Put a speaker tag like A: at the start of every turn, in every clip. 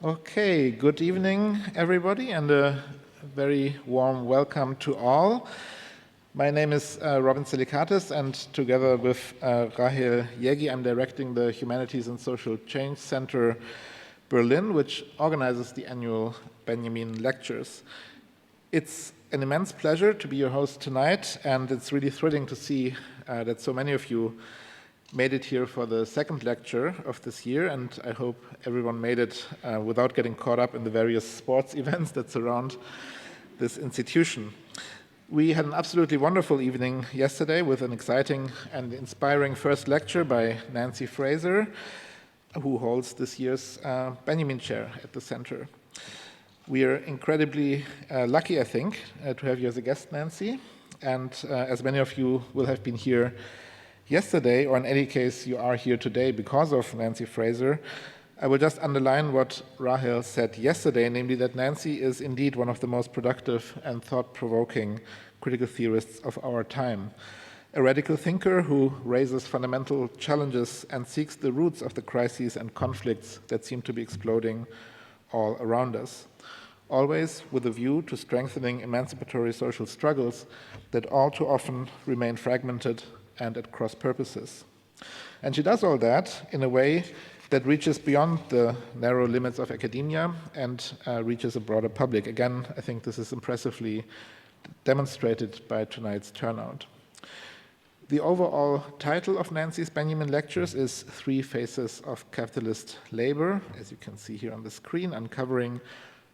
A: Okay, good evening, everybody, and a very warm welcome to all. My name is Robin Selikatis, and together with Rahel Yegi, I'm directing the Humanities and Social Change Center Berlin, which organizes the annual Benjamin Lectures. It's an immense pleasure to be your host tonight, and it's really thrilling to see that so many of you made it here for the second lecture of this year, and I hope everyone made it without getting caught up in the various sports events that surround this institution. We had an absolutely wonderful evening yesterday with an exciting and inspiring first lecture by Nancy Fraser, who holds this year's Benjamin Chair at the center. We are incredibly lucky, I think, to have you as a guest, Nancy, and as many of you will have been here yesterday, or in any case, you are here today because of Nancy Fraser, I will just underline what Rahel said yesterday, namely that Nancy is indeed one of the most productive and thought-provoking critical theorists of our time. A radical thinker who raises fundamental challenges and seeks the roots of the crises and conflicts that seem to be exploding all around us, always with a view to strengthening emancipatory social struggles that all too often remain fragmented and at cross purposes. And she does all that in a way that reaches beyond the narrow limits of academia and reaches a broader public. Again, I think this is impressively demonstrated by tonight's turnout. The overall title of Nancy's Benjamin Lectures is Three Faces of Capitalist Labor, as you can see here on the screen, uncovering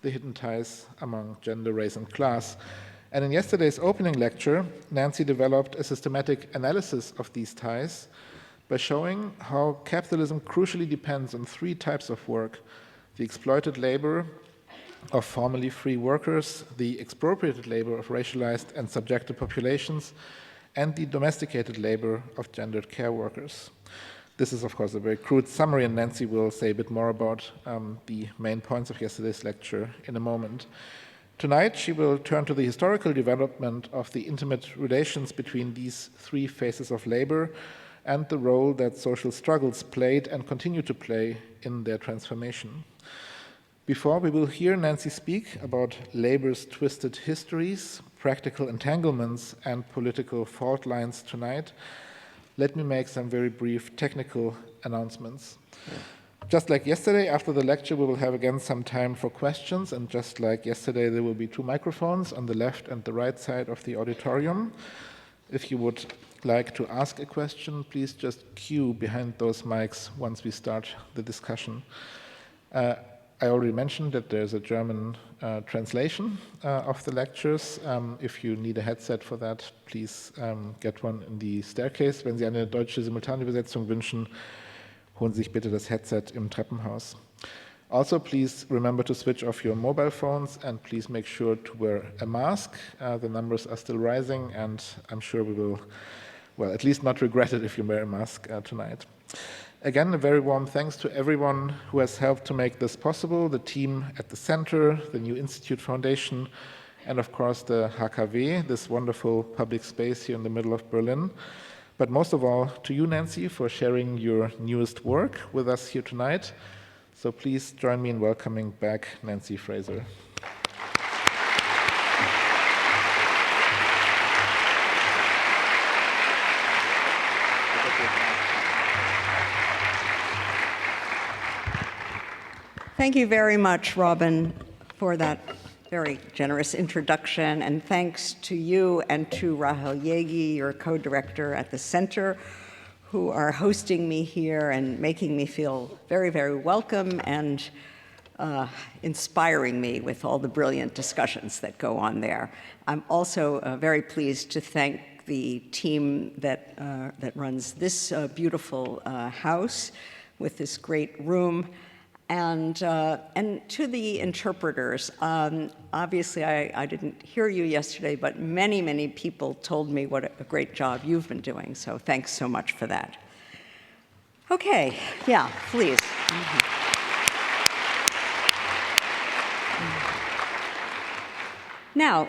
A: the hidden ties among gender, race, and class. And in yesterday's opening lecture, Nancy developed a systematic analysis of these ties by showing how capitalism crucially depends on three types of work: the exploited labor of formerly free workers, the expropriated labor of racialized and subjected populations, and the domesticated labor of gendered care workers. This is, of course, a very crude summary, and Nancy will say a bit more about the main points of yesterday's lecture in a moment. Tonight, she will turn to the historical development of the intimate relations between these three phases of labor and the role that social struggles played and continue to play in their transformation. Before we will hear Nancy speak about labor's twisted histories, practical entanglements, and political fault lines tonight, let me make some very brief technical announcements. Just like yesterday, after the lecture, we will have again some time for questions, and just like yesterday, there will be two microphones on the left and the right side of the auditorium. If you would like to ask a question, please just queue behind those mics once we start the discussion. I already mentioned that there's a German translation of the lectures. If you need a headset for that, please get one in the staircase. Wenn Sie eine deutsche Simultanübersetzung wünschen, holen Sie sich bitte das Headset im Treppenhaus. Also, please remember to switch off your mobile phones and please make sure to wear a mask. The numbers are still rising, and I'm sure we will, well, at least not regret it if you wear a mask tonight. Again, a very warm thanks to everyone who has helped to make this possible, the team at the center, the New Institute Foundation, and of course the HKW, this wonderful public space here in the middle of Berlin. But most of all, to you, Nancy, for sharing your newest work with us here tonight. So please join me in welcoming back Nancy Fraser.
B: Thank you very much, Robin, for that very generous introduction, and thanks to you and to Rahel Yegi, your co-director at the center, who are hosting me here and making me feel very, very welcome and inspiring me with all the brilliant discussions that go on there. I'm also very pleased to thank the team that runs this beautiful house with this great room. And to the interpreters, obviously I didn't hear you yesterday, but many, many people told me what a great job you've been doing, so thanks so much for that. Okay, yeah, please. Now,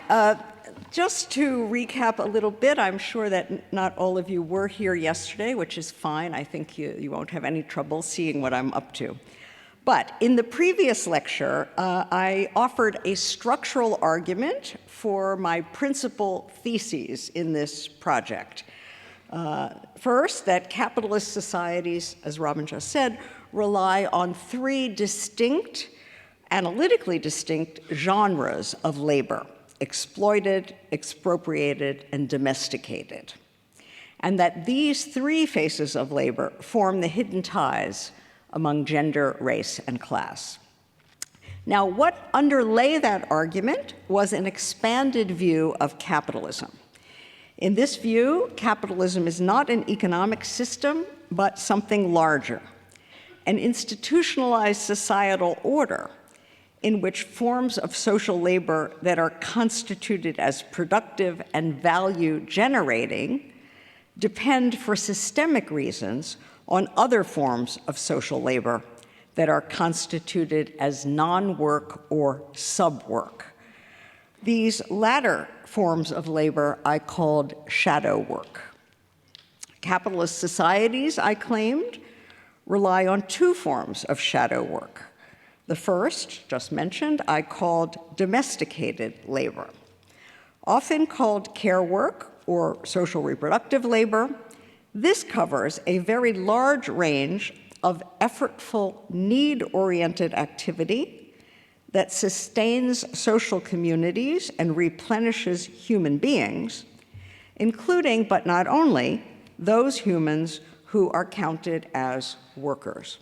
B: just to recap a little bit, I'm sure that not all of you were here yesterday, which is fine. I think you won't have any trouble seeing what I'm up to. But in the previous lecture, I offered a structural argument for my principal theses in this project. First, that capitalist societies, as Robin just said, rely on three distinct, analytically distinct genres of labor: exploited, expropriated, and domesticated. And that these three faces of labor form the hidden ties among gender, race, and class. Now, what underlay that argument was an expanded view of capitalism. In this view, capitalism is not an economic system, but something larger, an institutionalized societal order in which forms of social labor that are constituted as productive and value-generating depend for systemic reasons on other forms of social labor that are constituted as non-work or sub-work. These latter forms of labor I called shadow work. Capitalist societies, I claimed, rely on two forms of shadow work. The first, just mentioned, I called domesticated labor. Often called care work or social reproductive labor, this covers a very large range of effortful, need-oriented activity that sustains social communities and replenishes human beings, including, but not only, those humans who are counted as workers.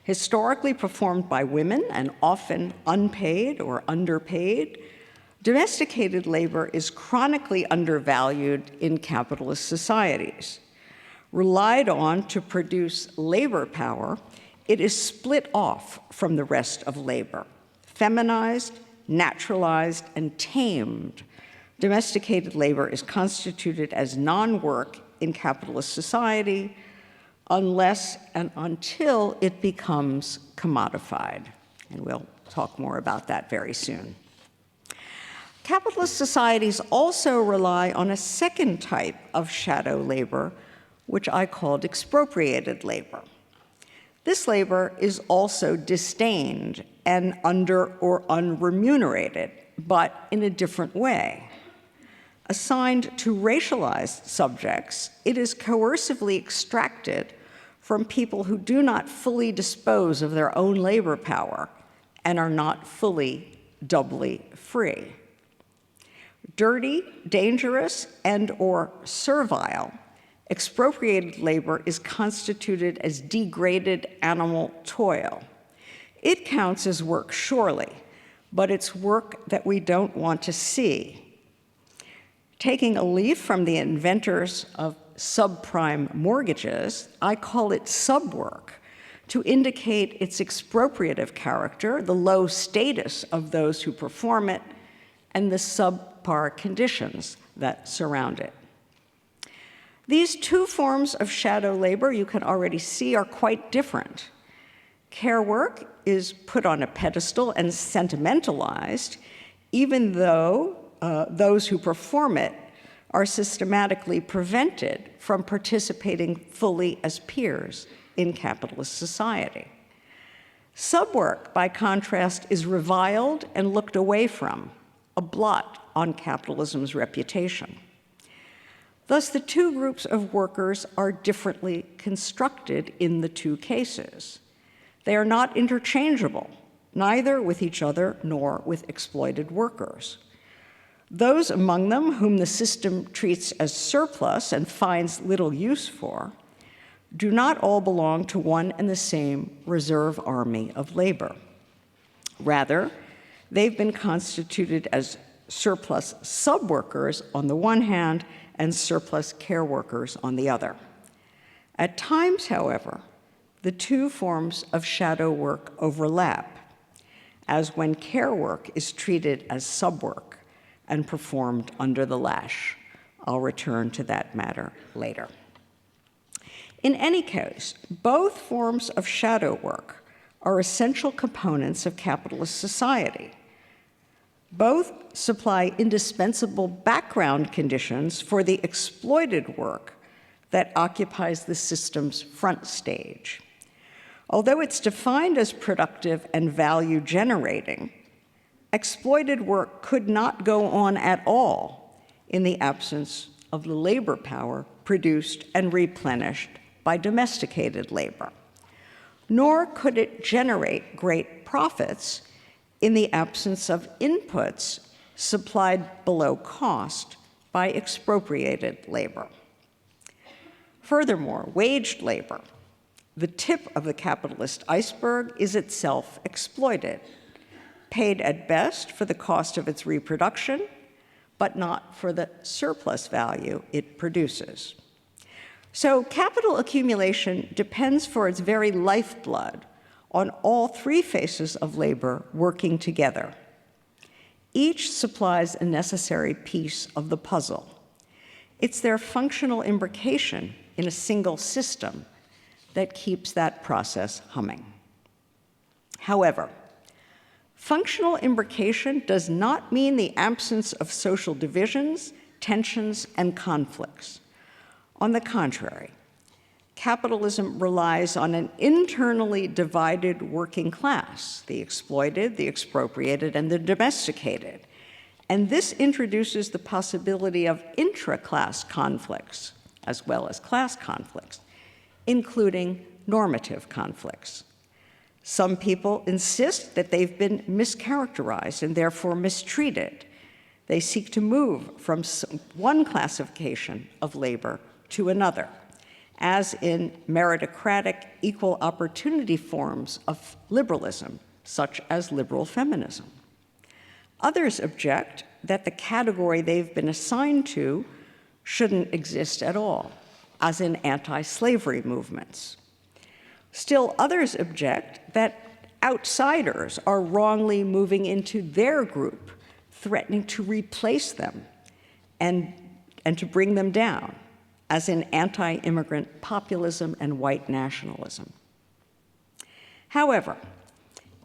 B: Historically performed by women and often unpaid or underpaid, domesticated labor is chronically undervalued in capitalist societies. Relied on to produce labor power, it is split off from the rest of labor, feminized, naturalized, and tamed. Domesticated labor is constituted as non-work in capitalist society unless and until it becomes commodified. And we'll talk more about that very soon. Capitalist societies also rely on a second type of shadow labor, which I called expropriated labor. This labor is also disdained and under or unremunerated, but in a different way. Assigned to racialized subjects, it is coercively extracted from people who do not fully dispose of their own labor power and are not fully doubly free. Dirty, dangerous, and/or servile, expropriated labor is constituted as degraded animal toil. It counts as work, surely, but it's work that we don't want to see. Taking a leaf from the inventors of subprime mortgages, I call it subwork to indicate its expropriative character, the low status of those who perform it, and the subpar conditions that surround it. These two forms of shadow labor, you can already see, are quite different. Care work is put on a pedestal and sentimentalized, even though those who perform it are systematically prevented from participating fully as peers in capitalist society. Subwork, by contrast, is reviled and looked away from, a blot on capitalism's reputation. Thus, the two groups of workers are differently constructed in the two cases. They are not interchangeable, neither with each other nor with exploited workers. Those among them whom the system treats as surplus and finds little use for do not all belong to one and the same reserve army of labor. Rather, they've been constituted as surplus sub-workers on the one hand and surplus care workers on the other. At times, however, the two forms of shadow work overlap, as when care work is treated as sub-work and performed under the lash. I'll return to that matter later. In any case, both forms of shadow work are essential components of capitalist society. Both supply indispensable background conditions for the exploited work that occupies the system's front stage. Although it's defined as productive and value-generating, exploited work could not go on at all in the absence of the labor power produced and replenished by domesticated labor. Nor could it generate great profits in the absence of inputs supplied below cost by expropriated labor. Furthermore, waged labor, the tip of the capitalist iceberg, is itself exploited, paid at best for the cost of its reproduction, but not for the surplus value it produces. So capital accumulation depends for its very lifeblood on all three faces of labor working together. Each supplies a necessary piece of the puzzle. It's their functional imbrication in a single system that keeps that process humming. However, functional imbrication does not mean the absence of social divisions, tensions, and conflicts. On the contrary, capitalism relies on an internally divided working class, the exploited, the expropriated, and the domesticated. And this introduces the possibility of intra-class conflicts, as well as class conflicts, including normative conflicts. Some people insist that they've been mischaracterized and therefore mistreated. They seek to move from one classification of labor to another, as in meritocratic equal opportunity forms of liberalism, such as liberal feminism. Others object that the category they've been assigned to shouldn't exist at all, as in anti-slavery movements. Still, others object that outsiders are wrongly moving into their group, threatening to replace them and to bring them down, as in anti-immigrant populism and white nationalism. However,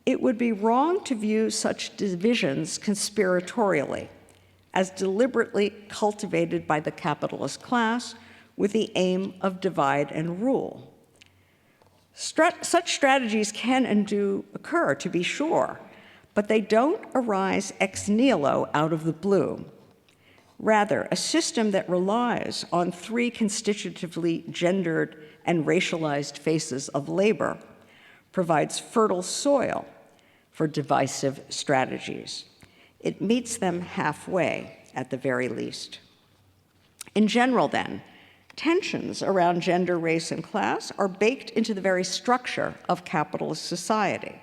B: it would be wrong to view such divisions conspiratorially, as deliberately cultivated by the capitalist class with the aim of divide and rule. Such strategies can and do occur, to be sure, but they don't arise ex nihilo out of the blue. Rather, a system that relies on three constitutively gendered and racialized faces of labor provides fertile soil for divisive strategies. It meets them halfway, at the very least. In general, then, tensions around gender, race, and class are baked into the very structure of capitalist society.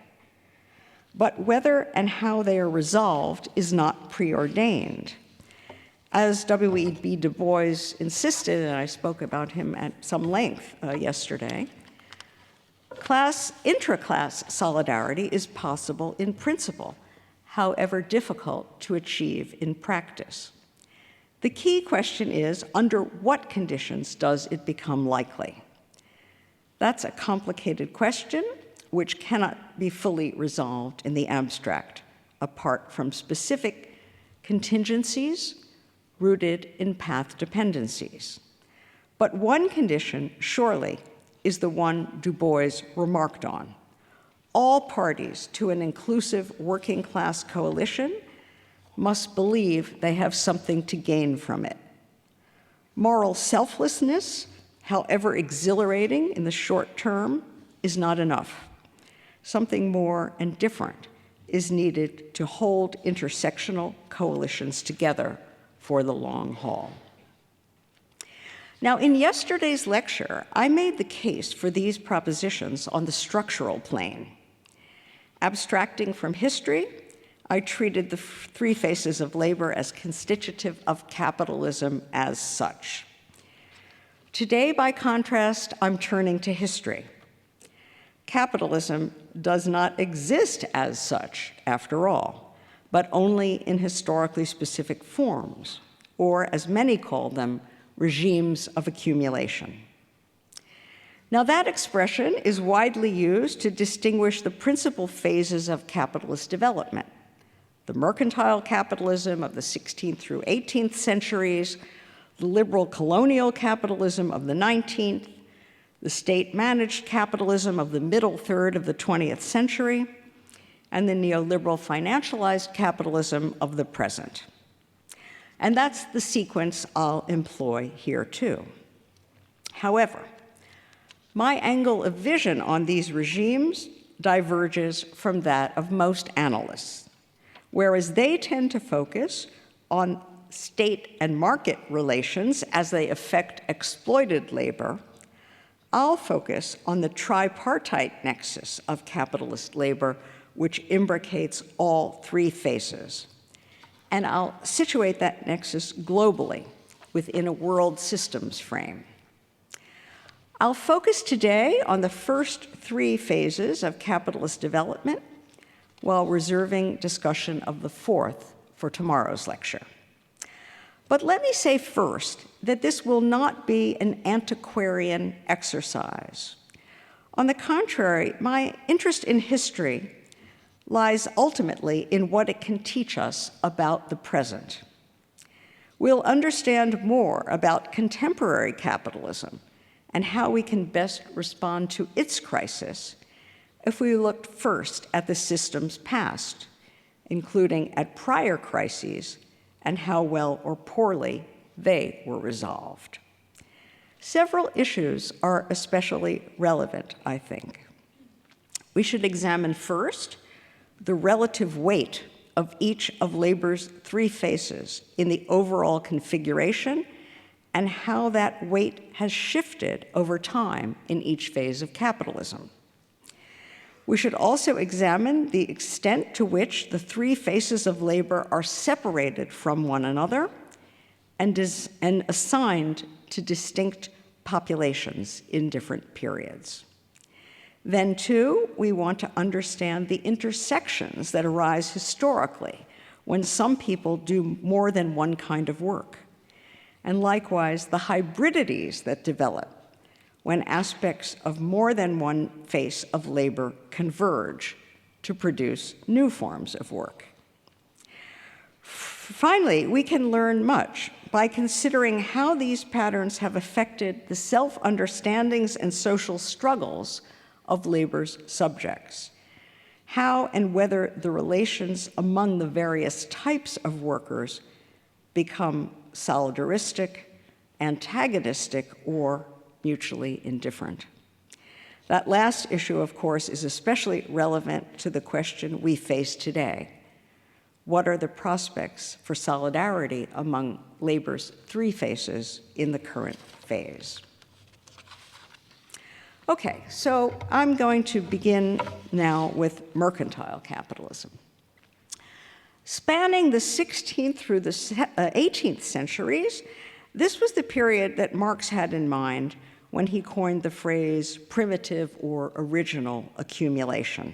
B: But whether and how they are resolved is not preordained. As W.E.B. Du Bois insisted, and I spoke about him at some length yesterday, intra-class solidarity is possible in principle, however difficult to achieve in practice. The key question is, under what conditions does it become likely? That's a complicated question which cannot be fully resolved in the abstract, apart from specific contingencies rooted in path dependencies. But one condition, surely, is the one Du Bois remarked on. All parties to an inclusive working class coalition must believe they have something to gain from it. Moral selflessness, however exhilarating in the short term, is not enough. Something more and different is needed to hold intersectional coalitions together for the long haul. Now, in yesterday's lecture, I made the case for these propositions on the structural plane. Abstracting from history, I treated the three faces of labor as constitutive of capitalism as such. Today, by contrast, I'm turning to history. Capitalism does not exist as such, after all, but only in historically specific forms, or as many call them, regimes of accumulation. Now, that expression is widely used to distinguish the principal phases of capitalist development: the mercantile capitalism of the 16th through 18th centuries, the liberal-colonial capitalism of the 19th, the the state-managed capitalism of the middle third of the 20th century, and the neoliberal financialized capitalism of the present. And that's the sequence I'll employ here too. However, my angle of vision on these regimes diverges from that of most analysts. Whereas they tend to focus on state and market relations as they affect exploited labor, I'll focus on the tripartite nexus of capitalist labor, which imbricates all three phases. And I'll situate that nexus globally within a world systems frame. I'll focus today on the first three phases of capitalist development, while reserving discussion of the fourth for tomorrow's lecture. But let me say first that this will not be an antiquarian exercise. On the contrary, my interest in history lies ultimately in what it can teach us about the present. We'll understand more about contemporary capitalism and how we can best respond to its crisis if we looked first at the systems past, including at prior crises and how well or poorly they were resolved. Several issues are especially relevant, I think. We should examine first the relative weight of each of labor's three phases in the overall configuration and how that weight has shifted over time in each phase of capitalism. We should also examine the extent to which the three phases of labor are separated from one another and assigned to distinct populations in different periods. Then, too, we want to understand the intersections that arise historically when some people do more than one kind of work, and likewise the hybridities that develop when aspects of more than one phase of labor converge to produce new forms of work. Finally, we can learn much by considering how these patterns have affected the self-understandings and social struggles of labor's subjects, how and whether the relations among the various types of workers become solidaristic, antagonistic, or mutually indifferent. That last issue, of course, is especially relevant to the question we face today. What are the prospects for solidarity among labor's three phases in the current phase? Okay, so I'm going to begin now with mercantile capitalism. Spanning the 16th through the 18th centuries, this was the period that Marx had in mind when he coined the phrase primitive or original accumulation.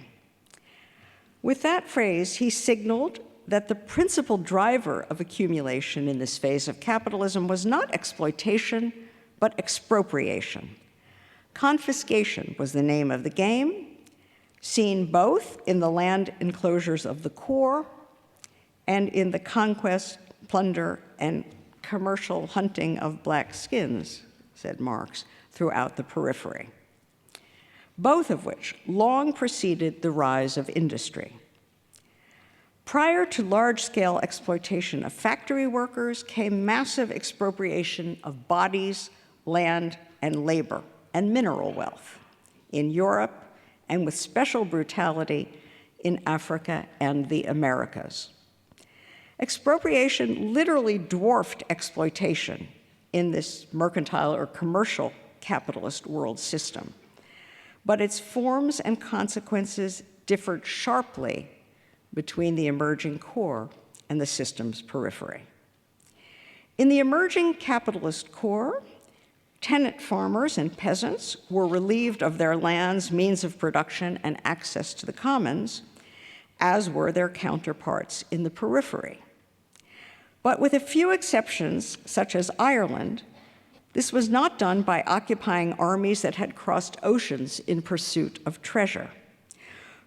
B: With that phrase, he signaled that the principal driver of accumulation in this phase of capitalism was not exploitation, but expropriation. Confiscation was the name of the game, seen both in the land enclosures of the core and in the conquest, plunder, and commercial hunting of black skins, said Marx, throughout the periphery, both of which long preceded the rise of industry. Prior to large-scale exploitation of factory workers came massive expropriation of bodies, land, and labor, and mineral wealth in Europe, and with special brutality in Africa and the Americas. Expropriation literally dwarfed exploitation in this mercantile or commercial capitalist world system, but its forms and consequences differed sharply between the emerging core and the system's periphery. In the emerging capitalist core, tenant farmers and peasants were relieved of their lands, means of production, and access to the commons, as were their counterparts in the periphery. But with a few exceptions, such as Ireland, this was not done by occupying armies that had crossed oceans in pursuit of treasure,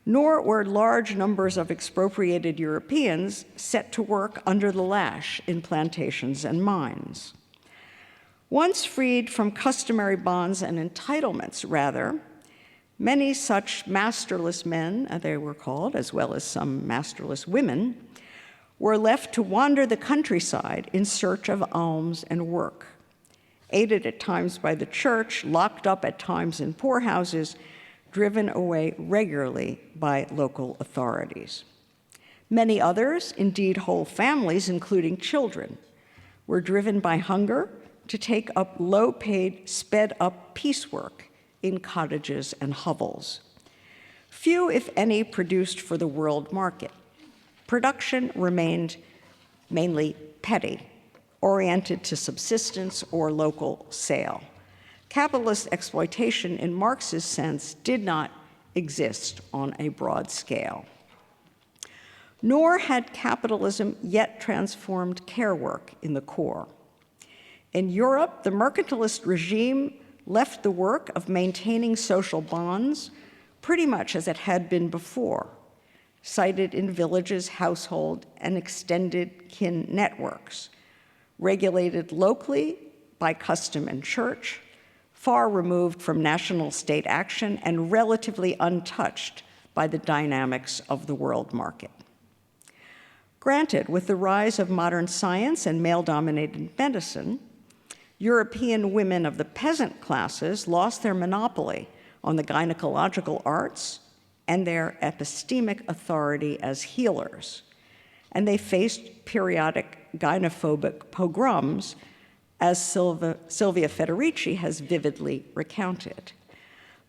B: nor were large numbers of expropriated Europeans set to work under the lash in plantations and mines. Once freed from customary bonds and entitlements, rather, many such masterless men, they were called, as well as some masterless women, were left to wander the countryside in search of alms and work, aided at times by the church, locked up at times in poorhouses, driven away regularly by local authorities. Many others, indeed whole families, including children, were driven by hunger to take up low-paid, sped-up piecework in cottages and hovels. Few, if any, produced for the world market. Production remained mainly petty, oriented to subsistence or local sale. Capitalist exploitation, in Marx's sense, did not exist on a broad scale. Nor had capitalism yet transformed care work in the core. In Europe, the mercantilist regime left the work of maintaining social bonds pretty much as it had been before, sited in villages, household, and extended kin networks, regulated locally by custom and church, far removed from national state action, and relatively untouched by the dynamics of the world market. Granted, with the rise of modern science and male-dominated medicine, European women of the peasant classes lost their monopoly on the gynecological arts and their epistemic authority as healers, and they faced periodic gynophobic pogroms, as Sylvia Federici has vividly recounted.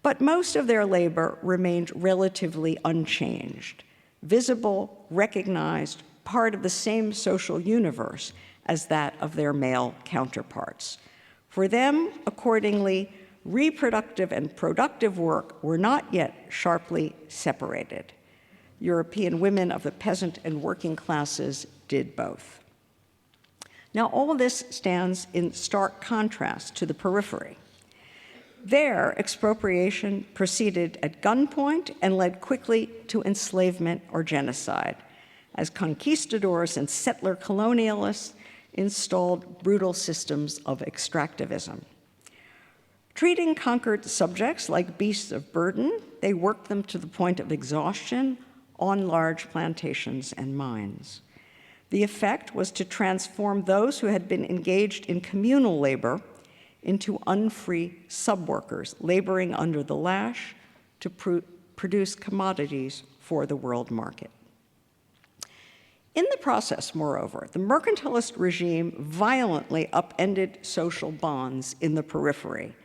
B: But most of their labor remained relatively unchanged, visible, recognized, part of the same social universe as that of their male counterparts. For them, accordingly, reproductive and productive work were not yet sharply separated. European women of the peasant and working classes did both. Now, all of this stands in stark contrast to the periphery. There, expropriation proceeded at gunpoint and led quickly to enslavement or genocide, as conquistadors and settler colonialists installed brutal systems of extractivism. Treating conquered subjects like beasts of burden, they worked them to the point of exhaustion on large plantations and mines. The effect was to transform those who had been engaged in communal labor into unfree subworkers, laboring under the lash to produce commodities for the world market. In the process, moreover, the mercantilist regime violently upended social bonds in the periphery,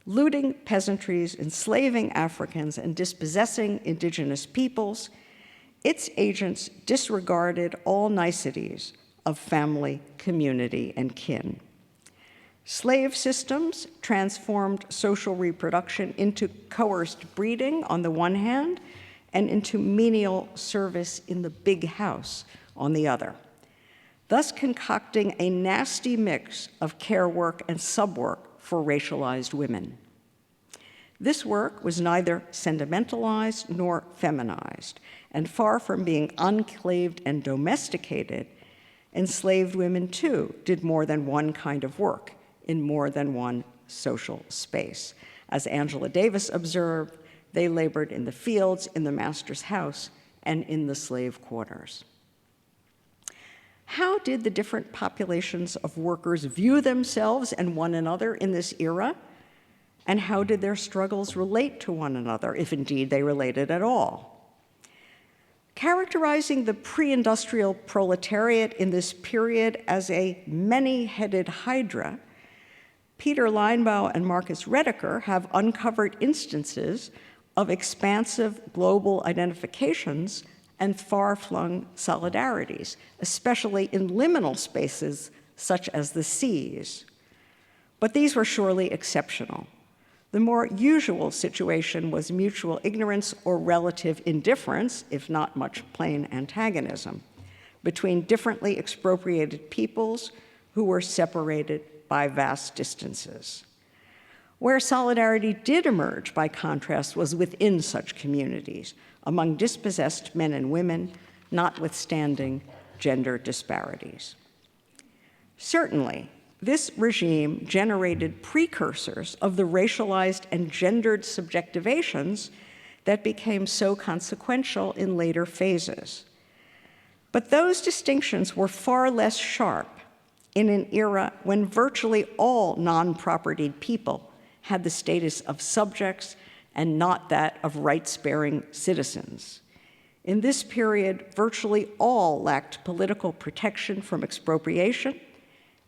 B: looting peasantries, enslaving Africans, and dispossessing indigenous peoples. Its agents disregarded all niceties of family, community, and kin. Slave systems transformed social reproduction into coerced breeding on the one hand, and into menial service in the big house on the other, thus concocting a nasty mix of care work and subwork for racialized women. This work was neither sentimentalized nor feminized, and far from being enclaved and domesticated, enslaved women too did more than one kind of work in more than one social space. As Angela Davis observed, they labored in the fields, in the master's house, and in the slave quarters. How did the different populations of workers view themselves and one another in this era? And how did their struggles relate to one another, if indeed they related at all? Characterizing the pre-industrial proletariat in this period as a many-headed hydra, Peter Leinbau and Marcus Rediker have uncovered instances of expansive global identifications and far-flung solidarities, especially in liminal spaces such as the seas. But these were surely exceptional. The more usual situation was mutual ignorance or relative indifference, if not much plain antagonism, between differently expropriated peoples who were separated by vast distances. Where solidarity did emerge, by contrast, was within such communities, among dispossessed men and women, notwithstanding gender disparities. Certainly, This regime generated precursors of the racialized and gendered subjectivations that became so consequential in later phases. But those distinctions were far less sharp in an era when virtually all non-propertied people had the status of subjects and not that of rights-bearing citizens. In this period, virtually all lacked political protection from expropriation,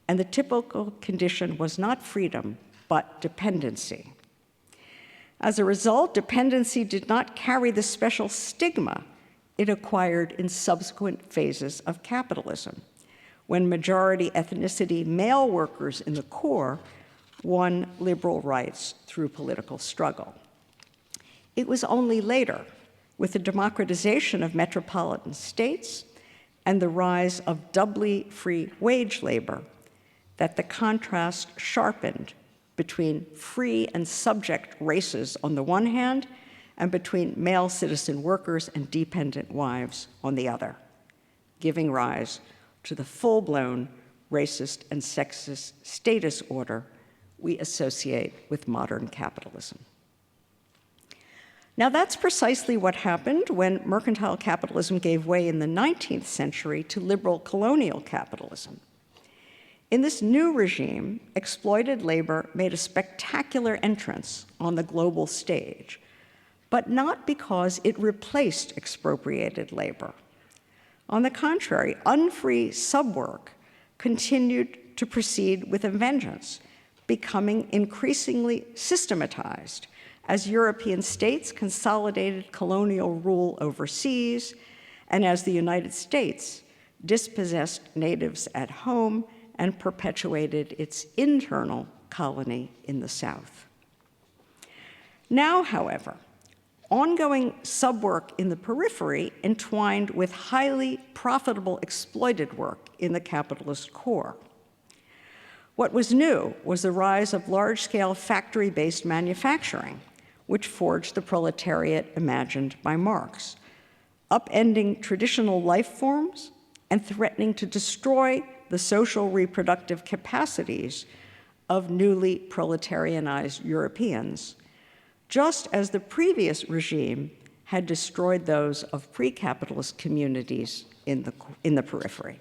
B: and the typical condition was not freedom, but dependency. As a result, dependency did not carry the special stigma it acquired in subsequent phases of capitalism, when majority ethnicity male workers in the core won liberal rights through political struggle. It was only later, with the democratization of metropolitan states and the rise of doubly free wage labor, that the contrast sharpened between free and subject races on the one hand, and between male citizen workers and dependent wives on the other, giving rise to the full-blown racist and sexist status order we associate with modern capitalism. Now, that's precisely what happened when mercantile capitalism gave way in the 19th century to liberal-colonial capitalism. In this new regime, exploited labor made a spectacular entrance on the global stage, but not because it replaced expropriated labor. On the contrary, unfree subwork continued to proceed with a vengeance, becoming increasingly systematized as European states consolidated colonial rule overseas and as the United States dispossessed natives at home and perpetuated its internal colony in the South. Now, however, ongoing subwork in the periphery entwined with highly profitable exploited work in the capitalist core. What was new was the rise of large-scale factory-based manufacturing, which forged the proletariat imagined by Marx, upending traditional life forms and threatening to destroy the social reproductive capacities of newly proletarianized Europeans, just as the previous regime had destroyed those of pre-capitalist communities in the periphery.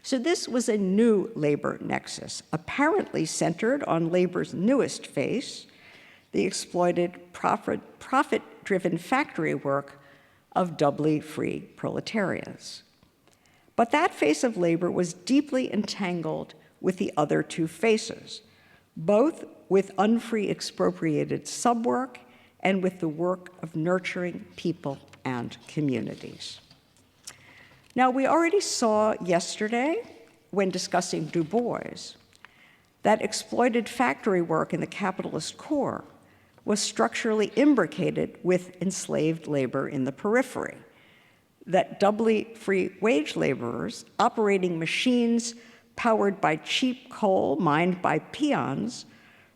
B: So this was a new labor nexus, apparently centered on labor's newest phase, the exploited, profit-driven factory work of doubly free proletarians. But that face of labor was deeply entangled with the other two faces, both with unfree expropriated subwork and with the work of nurturing people and communities. Now, we already saw yesterday, when discussing Du Bois, that exploited factory work in the capitalist core was structurally imbricated with enslaved labor in the periphery, that doubly free wage laborers operating machines powered by cheap coal mined by peons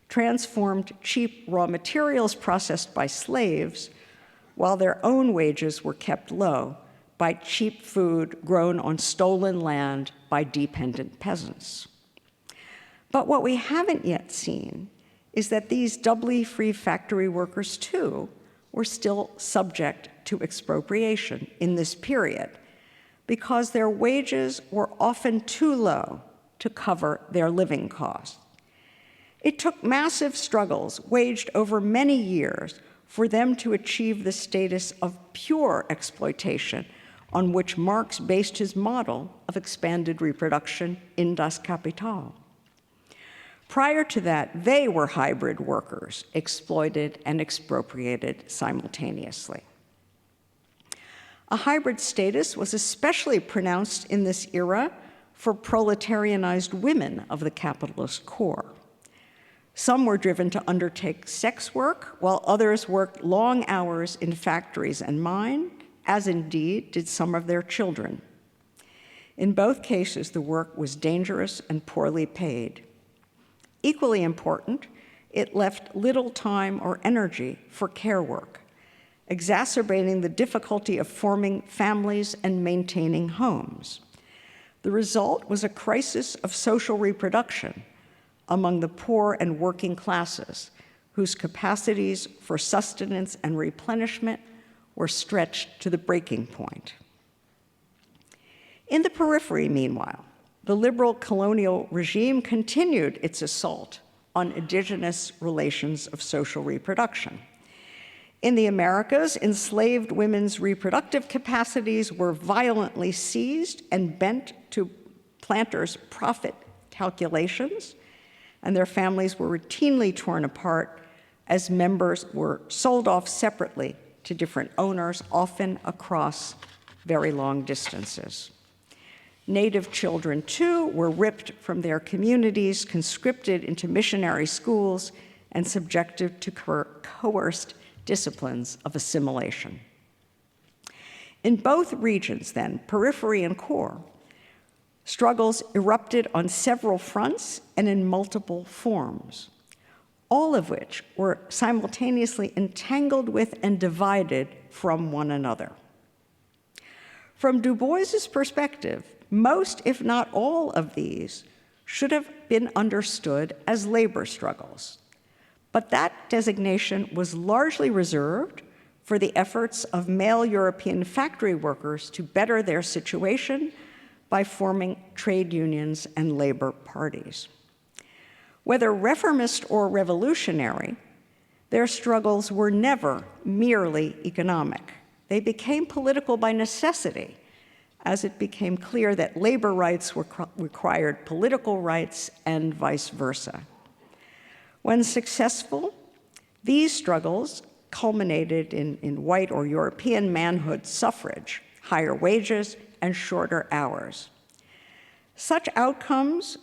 B: transformed cheap raw materials processed by slaves, while their own wages were kept low by cheap food grown on stolen land by dependent peasants. But what we haven't yet seen is that these doubly free factory workers, too, were still subject to expropriation in this period because their wages were often too low to cover their living costs. It took massive struggles waged over many years for them to achieve the status of pure exploitation on which Marx based his model of expanded reproduction in Das Kapital. Prior to that, they were hybrid workers, exploited and expropriated simultaneously. A hybrid status was especially pronounced in this era for proletarianized women of the capitalist core. Some were driven to undertake sex work, while others worked long hours in factories and mines, as indeed did some of their children. In both cases, the work was dangerous and poorly paid. Equally important, it left little time or energy for care work, exacerbating the difficulty of forming families and maintaining homes. The result was a crisis of social reproduction among the poor and working classes, whose capacities for sustenance and replenishment were stretched to the breaking point. In the periphery, meanwhile, the liberal colonial regime continued its assault on indigenous relations of social reproduction. In the Americas, enslaved women's reproductive capacities were violently seized and bent to planters' profit calculations, and their families were routinely torn apart as members were sold off separately to different owners, often across very long distances. Native children, too, were ripped from their communities, conscripted into missionary schools, and subjected to coerced disciplines of assimilation. In both regions, then, periphery and core, struggles erupted on several fronts and in multiple forms, all of which were simultaneously entangled with and divided from one another. From Du Bois's perspective, most, if not all, of these should have been understood as labor struggles. But that designation was largely reserved for the efforts of male European factory workers to better their situation by forming trade unions and labor parties. Whether reformist or revolutionary, their struggles were never merely economic. They became political by necessity, as it became clear that labor rights required political rights and vice versa. When successful, these struggles culminated in white or European manhood suffrage, higher wages, and shorter hours. Such outcomes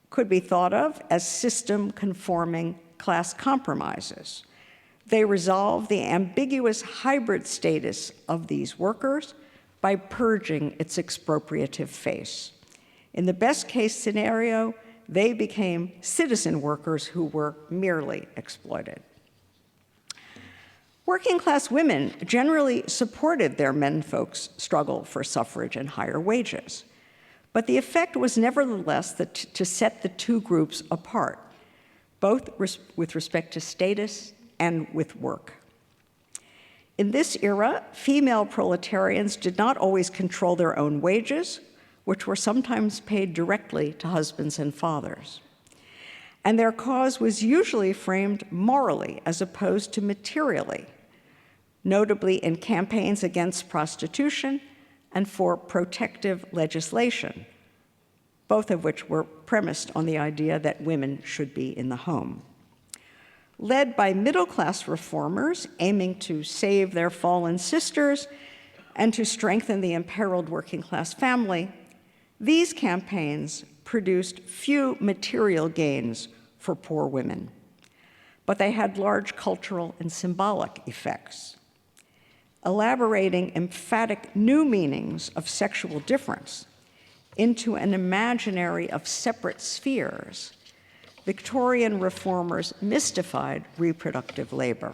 B: could be thought of as system-conforming class compromises. They resolve the ambiguous hybrid status of these workers by purging its expropriative face. In the best-case scenario, they became citizen workers who were merely exploited. Working-class women generally supported their menfolk's struggle for suffrage and higher wages, but the effect was nevertheless to set the two groups apart, both with respect to status and with work. In this era, female proletarians did not always control their own wages, which were sometimes paid directly to husbands and fathers. And their cause was usually framed morally as opposed to materially, notably in campaigns against prostitution and for protective legislation, both of which were premised on the idea that women should be in the home. Led by middle-class reformers aiming to save their fallen sisters and to strengthen the imperiled working-class family, these campaigns produced few material gains for poor women, but they had large cultural and symbolic effects. Elaborating emphatic new meanings of sexual difference into an imaginary of separate spheres, Victorian reformers mystified reproductive labor.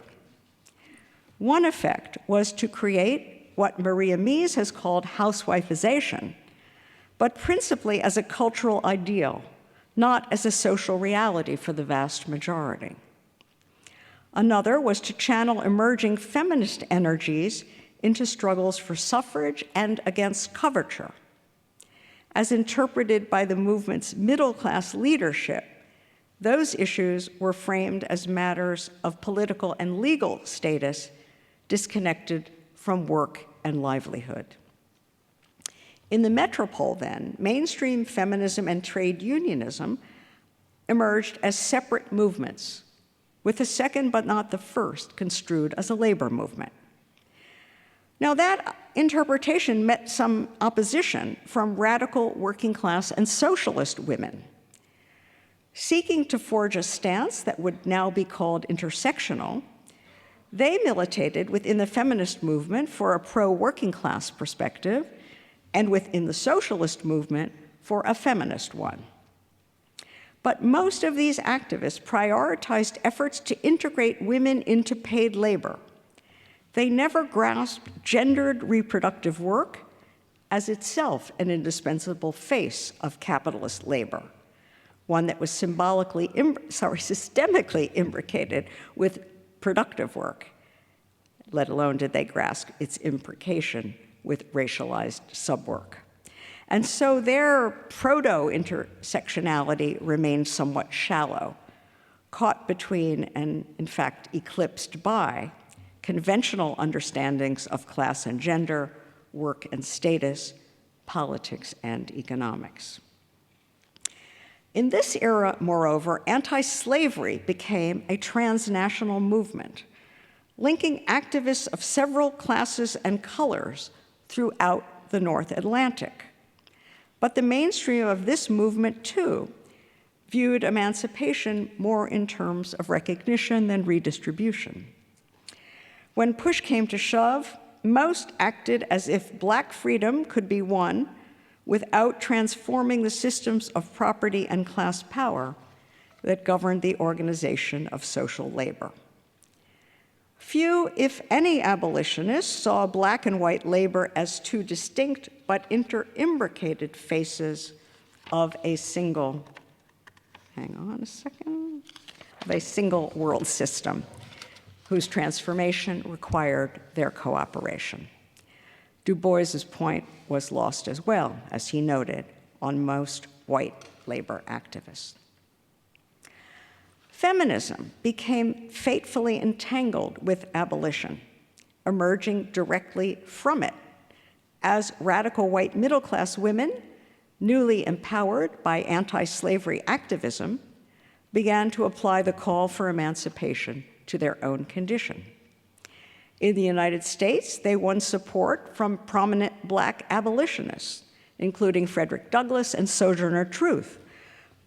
B: One effect was to create what Maria Mies has called housewifeization, but principally as a cultural ideal, not as a social reality for the vast majority. Another was to channel emerging feminist energies into struggles for suffrage and against coverture. As interpreted by the movement's middle-class leadership, those issues were framed as matters of political and legal status disconnected from work and livelihood. In the metropole, then, mainstream feminism and trade unionism emerged as separate movements, with the second but not the first construed as a labor movement. Now, that interpretation met some opposition from radical working-class and socialist women. Seeking to forge a stance that would now be called intersectional, they militated within the feminist movement for a pro-working-class perspective and within the socialist movement for a feminist one. But most of these activists prioritized efforts to integrate women into paid labor. They never grasped gendered reproductive work as itself an indispensable face of capitalist labor, one that was systemically imbricated with productive work, let alone did they grasp its imbrication with racialized subwork. And so their proto-intersectionality remained somewhat shallow, caught between and, in fact, eclipsed by conventional understandings of class and gender, work and status, politics and economics. In this era, moreover, anti-slavery became a transnational movement, linking activists of several classes and colors throughout the North Atlantic. But the mainstream of this movement, too, viewed emancipation more in terms of recognition than redistribution. When push came to shove, most acted as if Black freedom could be won without transforming the systems of property and class power that governed the organization of social labor. Few, if any, abolitionists saw Black and white labor as two distinct but interimbricated faces of a single, of a single world system whose transformation required their cooperation. Du Bois's point was lost as well, as he noted, on most white labor activists. Feminism became fatefully entangled with abolition, emerging directly from it, as radical white middle-class women, newly empowered by anti-slavery activism, began to apply the call for emancipation to their own condition. In the United States, they won support from prominent Black abolitionists, including Frederick Douglass and Sojourner Truth,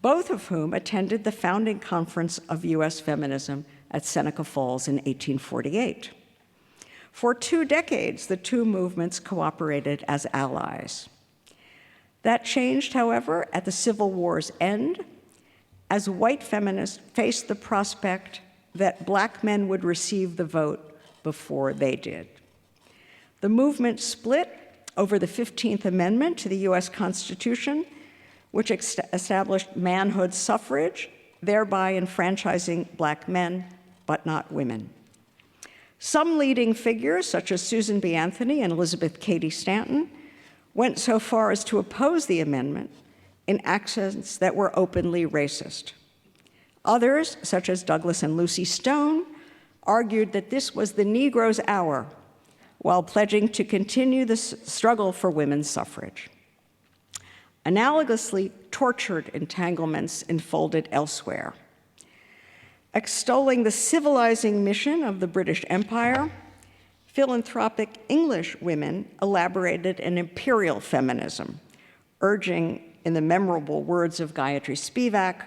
B: both of whom attended the founding conference of U.S. feminism at Seneca Falls in 1848. For 2 decades, the two movements cooperated as allies. That changed, however, at the Civil War's end, as white feminists faced the prospect that Black men would receive the vote before they did. The movement split over the 15th Amendment to the U.S. Constitution, which established manhood suffrage, thereby enfranchising Black men, but not women. Some leading figures, such as Susan B. Anthony and Elizabeth Cady Stanton, went so far as to oppose the amendment in accents that were openly racist. Others, such as Douglass and Lucy Stone, argued that this was the Negro's hour, while pledging to continue the struggle for women's suffrage. Analogously, tortured entanglements unfolded elsewhere. Extolling the civilizing mission of the British Empire, philanthropic English women elaborated an imperial feminism, urging, in the memorable words of Gayatri Spivak,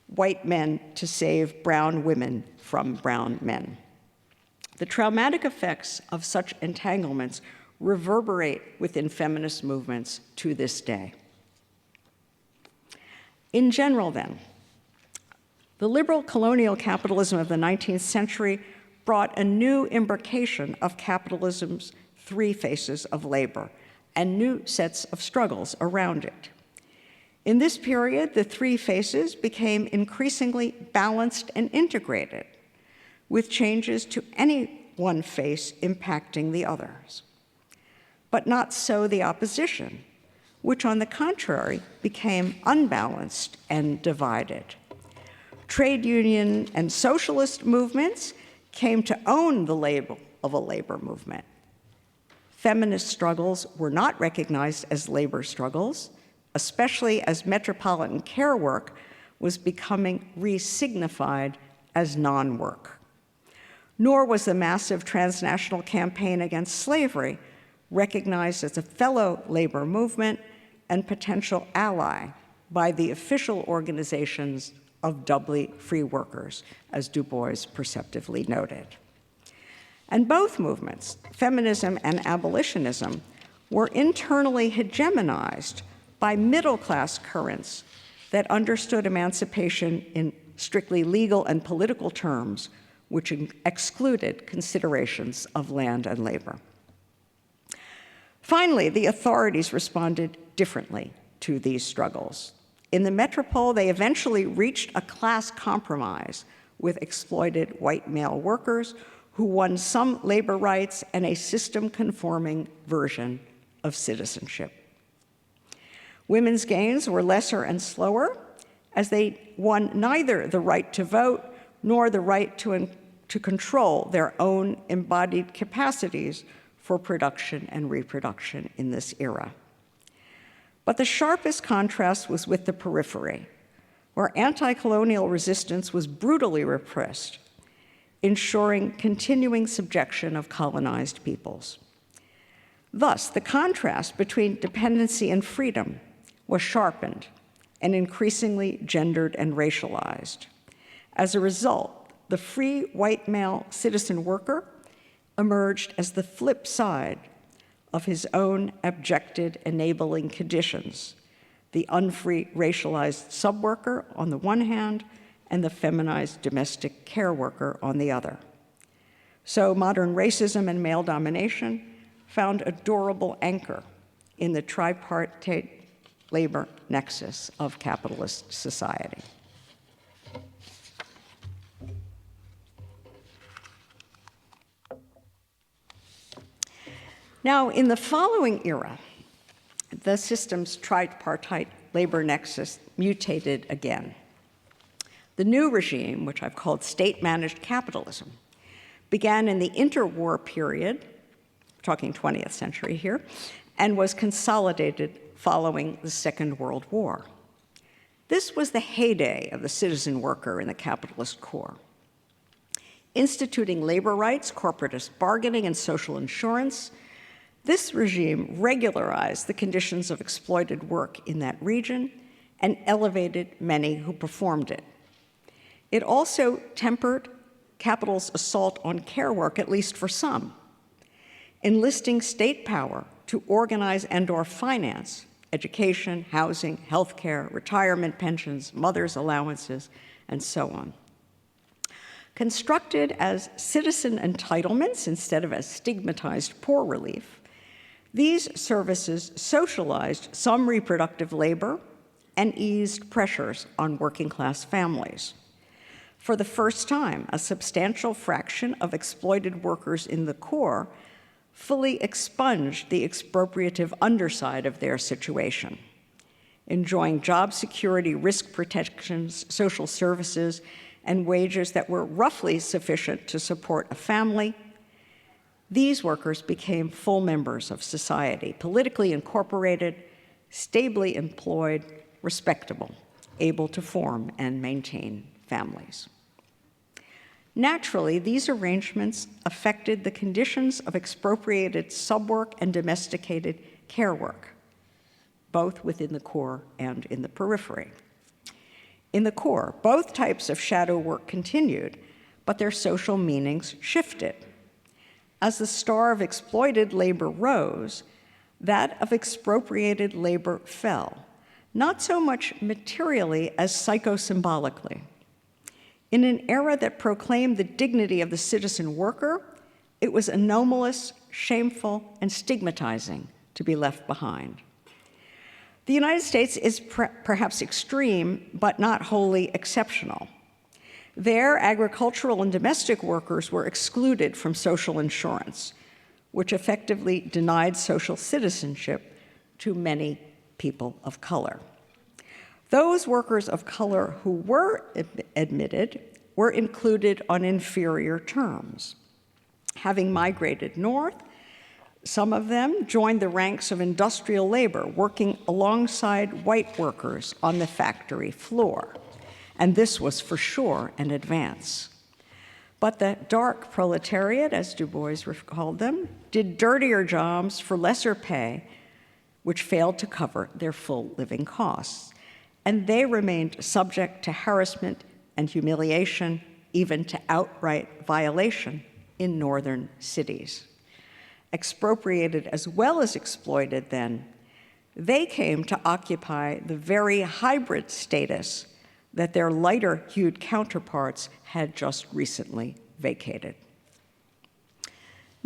B: white men to save brown women from brown men. The traumatic effects of such entanglements reverberate within feminist movements to this day. In general, then, the liberal colonial capitalism of the 19th century brought a new imbrication of capitalism's 3 faces of labor and new sets of struggles around it. In this period, the 3 faces became increasingly balanced and integrated, with changes to any one face impacting the others. But not so the opposition, which on the contrary became unbalanced and divided. Trade union and socialist movements came to own the label of a labor movement. Feminist struggles were not recognized as labor struggles, especially as metropolitan care work was becoming re-signified as non-work. Nor was the massive transnational campaign against slavery recognized as a fellow labor movement and potential ally by the official organizations of doubly free workers, as Du Bois perceptively noted. And both movements, feminism and abolitionism, were internally hegemonized by middle-class currents that understood emancipation in strictly legal and political terms, which excluded considerations of land and labor. Finally, the authorities responded differently to these struggles. In the metropole, they eventually reached a class compromise with exploited white male workers who won some labor rights and a system-conforming version of citizenship. Women's gains were lesser and slower, as they won neither the right to vote nor the right to control their own embodied capacities for production and reproduction in this era. But the sharpest contrast was with the periphery, where anti-colonial resistance was brutally repressed, ensuring continuing subjection of colonized peoples. Thus, the contrast between dependency and freedom was sharpened and increasingly gendered and racialized. As a result, the free white male citizen worker emerged as the flip side of his own abjected enabling conditions, the unfree racialized subworker on the one hand and the feminized domestic care worker on the other. So modern racism and male domination found a durable anchor in the tripartite labor nexus of capitalist society. Now, in the following era, the system's tripartite labor nexus mutated again. The new regime, which I've called state-managed capitalism, began in the interwar period, talking 20th century here, and was consolidated following the Second World War. This was the heyday of the citizen worker in the capitalist core. Instituting labor rights, corporatist bargaining, and social insurance, this regime regularized the conditions of exploited work in that region and elevated many who performed it. It also tempered capital's assault on care work, at least for some, enlisting state power to organize and/or finance education, housing, healthcare, retirement pensions, mother's allowances, and so on. Constructed as citizen entitlements instead of as stigmatized poor relief, these services socialized some reproductive labor and eased pressures on working-class families. For the first time, a substantial fraction of exploited workers in the core fully expunged the expropriative underside of their situation, enjoying job security, risk protections, social services, and wages that were roughly sufficient to support a family. These workers became full members of society, politically incorporated, stably employed, respectable, able to form and maintain families. Naturally, these arrangements affected the conditions of expropriated subwork and domesticated care work, both within the core and in the periphery. In the core, both types of shadow work continued, but their social meanings shifted. As the star of exploited labor rose, that of expropriated labor fell, not so much materially as psychosymbolically. In an era that proclaimed the dignity of the citizen worker, it was anomalous, shameful, and stigmatizing to be left behind. The United States is perhaps extreme, but not wholly exceptional. There, agricultural and domestic workers were excluded from social insurance, which effectively denied social citizenship to many people of color. Those workers of color who were admitted were included on inferior terms. Having migrated north, some of them joined the ranks of industrial labor, working alongside white workers on the factory floor. And this was for sure an advance. But the dark proletariat, as Du Bois called them, did dirtier jobs for lesser pay, which failed to cover their full living costs. And they remained subject to harassment and humiliation, even to outright violation in northern cities. Expropriated as well as exploited then, they came to occupy the very hybrid status that their lighter-hued counterparts had just recently vacated.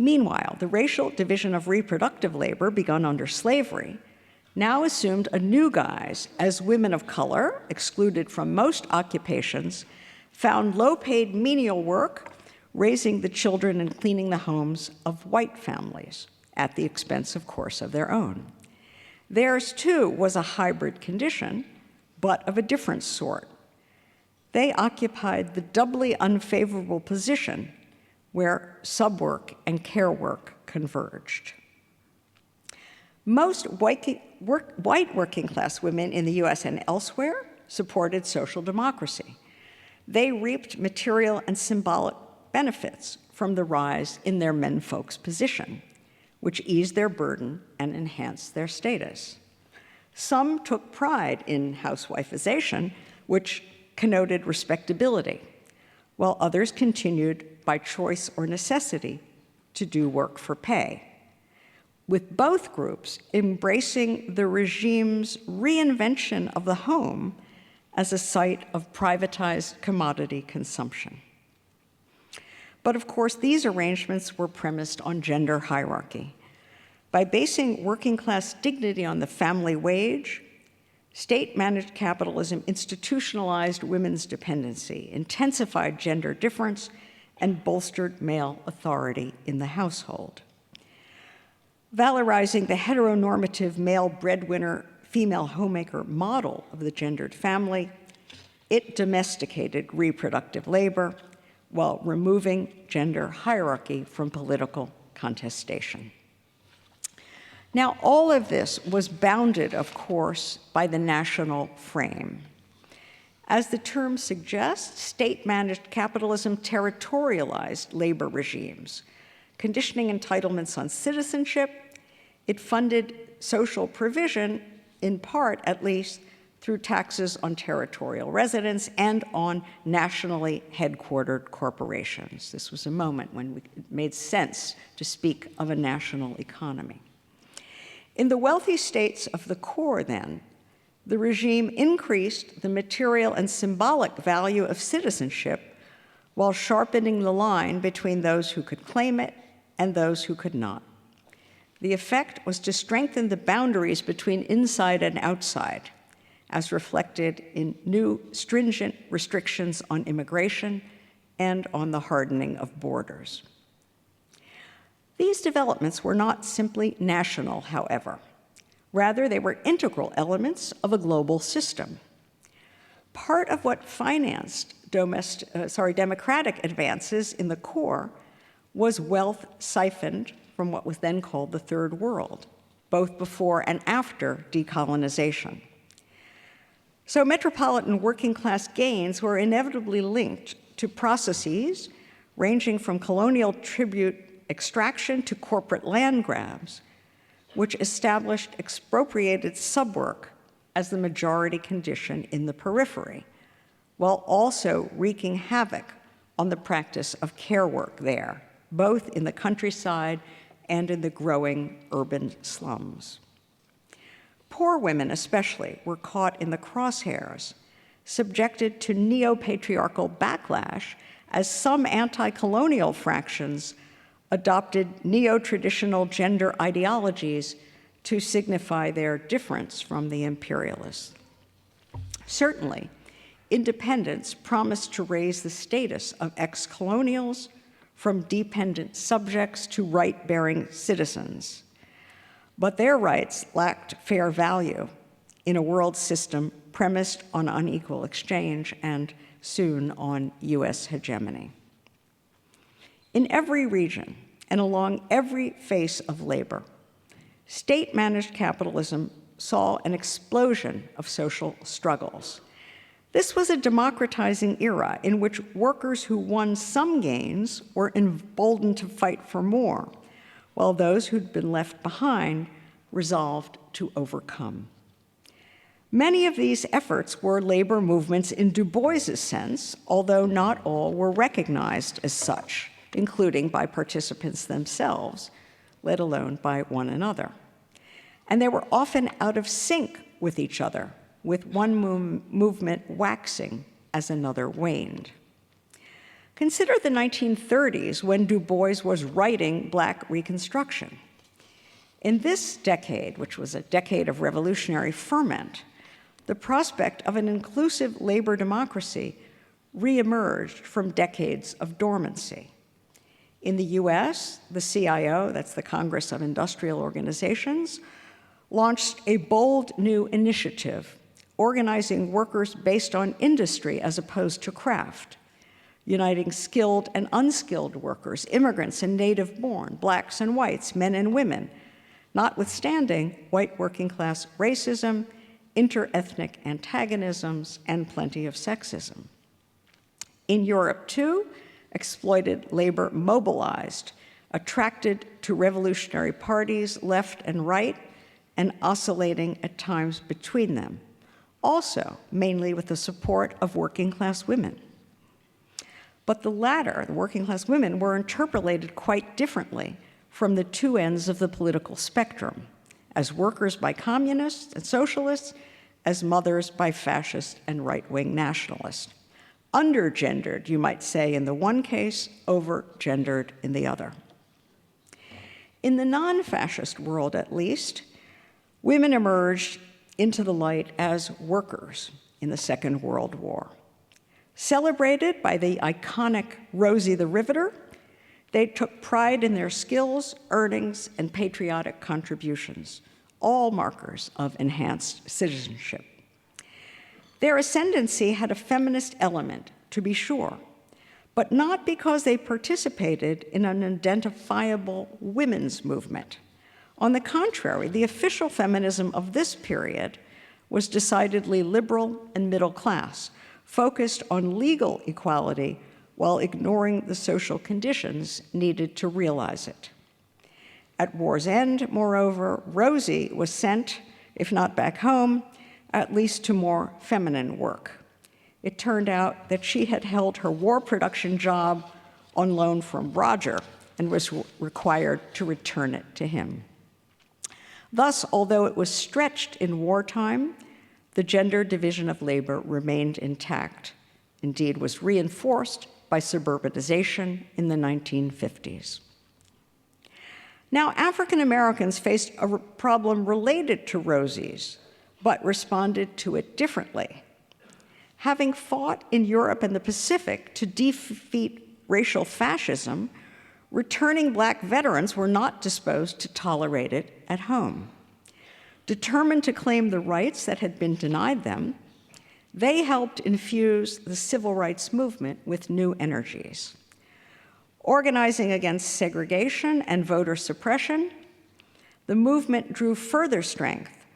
B: Meanwhile, the racial division of reproductive labor begun under slavery now assumed a new guise as women of color, excluded from most occupations, found low-paid menial work, raising the children and cleaning the homes of white families, at the expense, of course, of their own. Theirs, too, was a hybrid condition, but of a different sort. They occupied the doubly unfavorable position where subwork and care work converged. Most white working-class women in the US and elsewhere supported social democracy. They reaped material and symbolic benefits from the rise in their menfolk's position, which eased their burden and enhanced their status. Some took pride in housewifization, which connoted respectability, while others continued, by choice or necessity, to do work for pay, with both groups embracing the regime's reinvention of the home as a site of privatized commodity consumption. But of course, these arrangements were premised on gender hierarchy. By basing working-class dignity on the family wage, state-managed capitalism institutionalized women's dependency, intensified gender difference, and bolstered male authority in the household. Valorizing the heteronormative male breadwinner, female homemaker model of the gendered family, it domesticated reproductive labor while removing gender hierarchy from political contestation. Now, all of this was bounded, of course, by the national frame. As the term suggests, state-managed capitalism territorialized labor regimes, conditioning entitlements on citizenship. It funded social provision, in part at least, through taxes on territorial residents and on nationally headquartered corporations. This was a moment when it made sense to speak of a national economy. In the wealthy states of the core, then, the regime increased the material and symbolic value of citizenship while sharpening the line between those who could claim it and those who could not. The effect was to strengthen the boundaries between inside and outside, as reflected in new stringent restrictions on immigration and on the hardening of borders. These developments were not simply national, however. Rather, they were integral elements of a global system. Part of what financed democratic advances in the core was wealth siphoned from what was then called the Third World, both before and after decolonization. So metropolitan working-class gains were inevitably linked to processes ranging from colonial tribute extraction to corporate land grabs, which established expropriated subwork as the majority condition in the periphery, while also wreaking havoc on the practice of care work there, both in the countryside and in the growing urban slums. Poor women, especially, were caught in the crosshairs, subjected to neo-patriarchal backlash as some anti-colonial fractions adopted neo-traditional gender ideologies to signify their difference from the imperialists. Certainly, independence promised to raise the status of ex-colonials from dependent subjects to right-bearing citizens. But their rights lacked fair value in a world system premised on unequal exchange and soon on US hegemony. In every region and along every face of labor, state-managed capitalism saw an explosion of social struggles. This was a democratizing era in which workers who won some gains were emboldened to fight for more, while those who'd been left behind resolved to overcome. Many of these efforts were labor movements in Du Bois's sense, although not all were recognized as such, including by participants themselves, let alone by one another. And they were often out of sync with each other, with one movement waxing as another waned. Consider the 1930s when Du Bois was writing Black Reconstruction. In this decade, which was a decade of revolutionary ferment, the prospect of an inclusive labor democracy reemerged from decades of dormancy. In the US, the CIO, that's the Congress of Industrial Organizations, launched a bold new initiative, organizing workers based on industry as opposed to craft, uniting skilled and unskilled workers, immigrants and native-born, blacks and whites, men and women, notwithstanding white working-class racism, interethnic antagonisms, and plenty of sexism. In Europe, too, exploited labor mobilized, attracted to revolutionary parties left and right, and oscillating at times between them, also mainly with the support of working-class women. But the latter, the working-class women, were interpolated quite differently from the two ends of the political spectrum, as workers by communists and socialists, as mothers by fascist and right-wing nationalists. Undergendered, you might say, in the one case, overgendered in the other. In the non-fascist world, at least, women emerged into the light as workers in the Second World War. Celebrated by the iconic Rosie the Riveter, they took pride in their skills, earnings, and patriotic contributions, all markers of enhanced citizenship. Their ascendancy had a feminist element, to be sure, but not because they participated in an identifiable women's movement. On the contrary, the official feminism of this period was decidedly liberal and middle class, focused on legal equality while ignoring the social conditions needed to realize it. At war's end, moreover, Rosie was sent, if not back home, at least to more feminine work. It turned out that she had held her war production job on loan from Roger and was required to return it to him. Thus, although it was stretched in wartime, the gender division of labor remained intact, indeed was reinforced by suburbanization in the 1950s. Now, African Americans faced a problem related to Rosie's, but responded to it differently. Having fought in Europe and the Pacific to defeat racial fascism, returning Black veterans were not disposed to tolerate it at home. Determined to claim the rights that had been denied them, they helped infuse the civil rights movement with new energies. Organizing against segregation and voter suppression, the movement drew further strength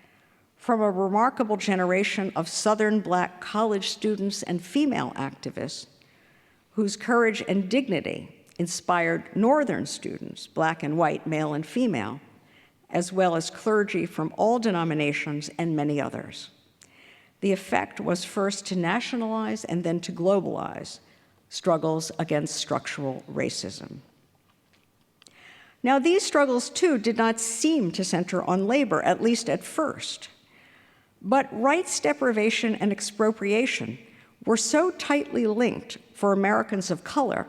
B: from a remarkable generation of Southern Black college students and female activists whose courage and dignity inspired Northern students, Black and white, male and female, as well as clergy from all denominations and many others. The effect was first to nationalize and then to globalize struggles against structural racism. Now, these struggles, too, did not seem to center on labor, at least at first. But rights deprivation and expropriation were so tightly linked for Americans of color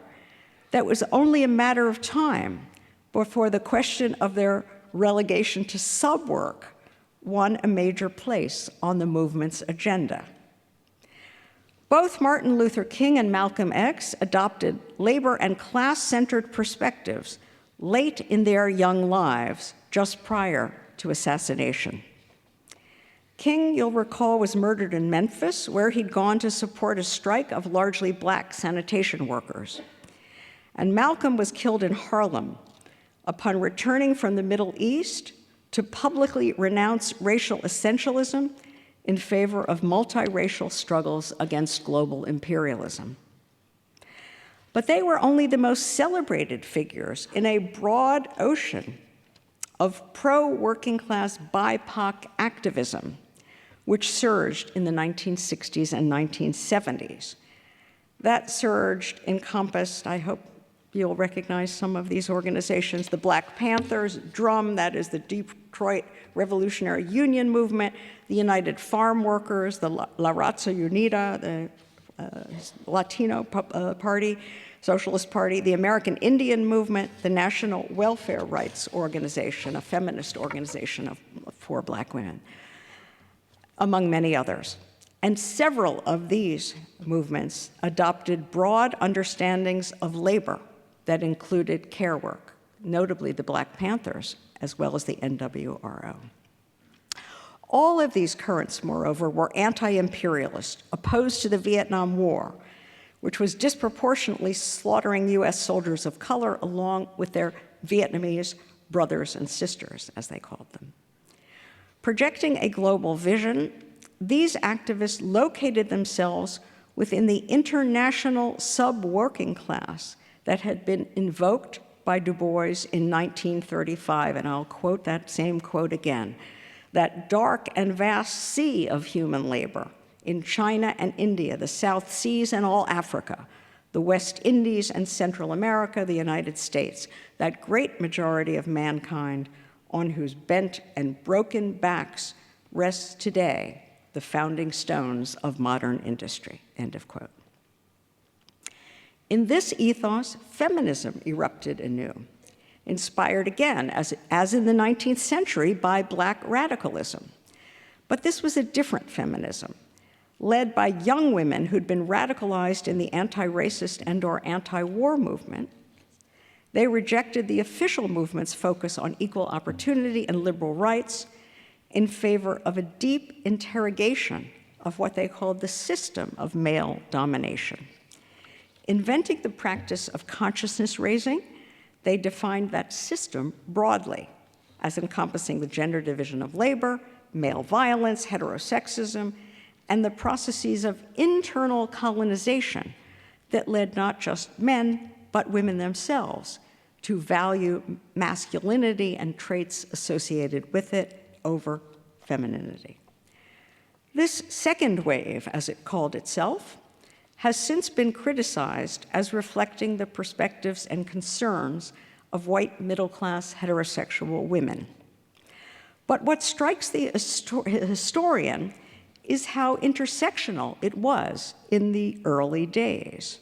B: that it was only a matter of time before the question of their relegation to subwork won a major place on the movement's agenda. Both Martin Luther King and Malcolm X adopted labor and class-centered perspectives late in their young lives, just prior to assassination. King, you'll recall, was murdered in Memphis, where he'd gone to support a strike of largely Black sanitation workers. And Malcolm was killed in Harlem upon returning from the Middle East to publicly renounce racial essentialism in favor of multiracial struggles against global imperialism. But they were only the most celebrated figures in a broad ocean of pro-working class BIPOC activism, which surged in the 1960s and 1970s. That surge encompassed, I hope you'll recognize some of these organizations, the Black Panthers, DRUM, that is the Detroit Revolutionary Union Movement, the United Farm Workers, the La Razza Unida, the Latino Party, Socialist Party, the American Indian Movement, the National Welfare Rights Organization, a feminist organization for Black women, among many others. And several of these movements adopted broad understandings of labor that included care work, notably the Black Panthers, as well as the NWRO. All of these currents, moreover, were anti-imperialist, opposed to the Vietnam War, which was disproportionately slaughtering US soldiers of color along with their Vietnamese brothers and sisters, as they called them. Projecting a global vision, these activists located themselves within the international sub-working class that had been invoked by Du Bois in 1935, and I'll quote that same quote again, that dark and vast sea of human labor in China and India, the South Seas and all Africa, the West Indies and Central America, the United States, that great majority of mankind on whose bent and broken backs rests today the founding stones of modern industry, end of quote. In this ethos, feminism erupted anew, inspired again, as in the 19th century, by Black radicalism. But this was a different feminism, led by young women who'd been radicalized in the anti-racist and/or anti-war movement. They rejected the official movement's focus on equal opportunity and liberal rights in favor of a deep interrogation of what they called the system of male domination. Inventing the practice of consciousness raising, they defined that system broadly as encompassing the gender division of labor, male violence, heterosexism, and the processes of internal colonization that led not just men, but women themselves to value masculinity and traits associated with it over femininity. This second wave, as it called itself, has since been criticized as reflecting the perspectives and concerns of white middle-class heterosexual women. But what strikes the historian is how intersectional it was in the early days.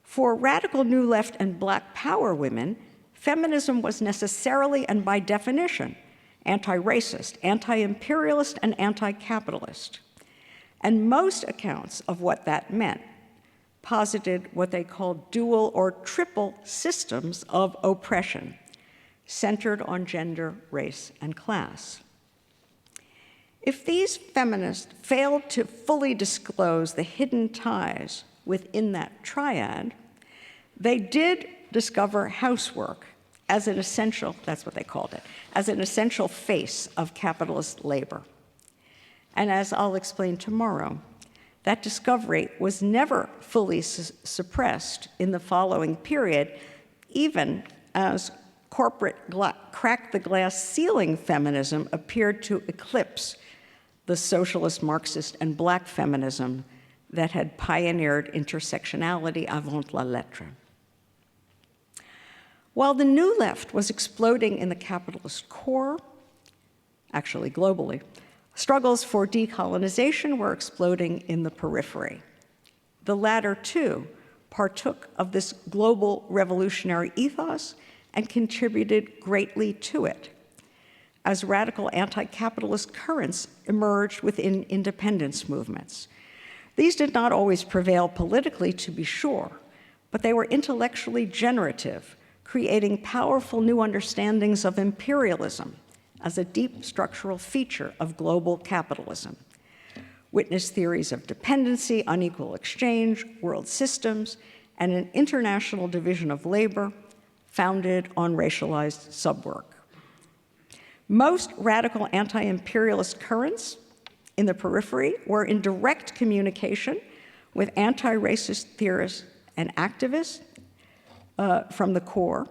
B: For radical New Left and Black Power women, feminism was necessarily and by definition anti-racist, anti-imperialist, and anti-capitalist. And most accounts of what that meant posited what they called dual or triple systems of oppression, centered on gender, race, and class. If these feminists failed to fully disclose the hidden ties within that triad, they did discover housework as an essential, that's what they called it, as an essential face of capitalist labor. And as I'll explain tomorrow, that discovery was never fully suppressed in the following period, even as corporate crack-the-glass ceiling feminism appeared to eclipse the socialist, Marxist, and Black feminism that had pioneered intersectionality avant la lettre. While the New Left was exploding in the capitalist core, actually globally, struggles for decolonization were exploding in the periphery. The latter, too, partook of this global revolutionary ethos and contributed greatly to it, as radical anti-capitalist currents emerged within independence movements. These did not always prevail politically, to be sure, but they were intellectually generative, creating powerful new understandings of imperialism as a deep structural feature of global capitalism. Witness theories of dependency, unequal exchange, world systems, and an international division of labor founded on racialized subwork. Most radical anti-imperialist currents in the periphery were in direct communication with anti-racist theorists and activists from the core,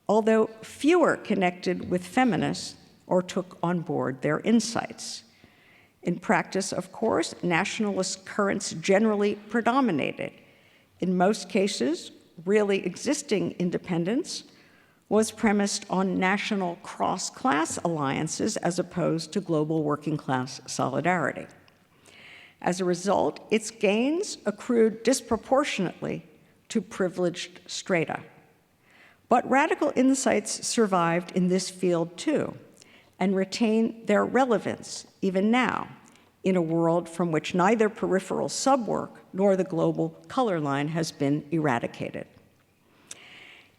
B: although fewer connected with feminists or took on board their insights. In practice, of course, nationalist currents generally predominated. In most cases, really existing independence was premised on national cross-class alliances as opposed to global working class solidarity. As a result, its gains accrued disproportionately to privileged strata. But radical insights survived in this field too, and retain their relevance even now in a world from which neither peripheral subwork nor the global color line has been eradicated.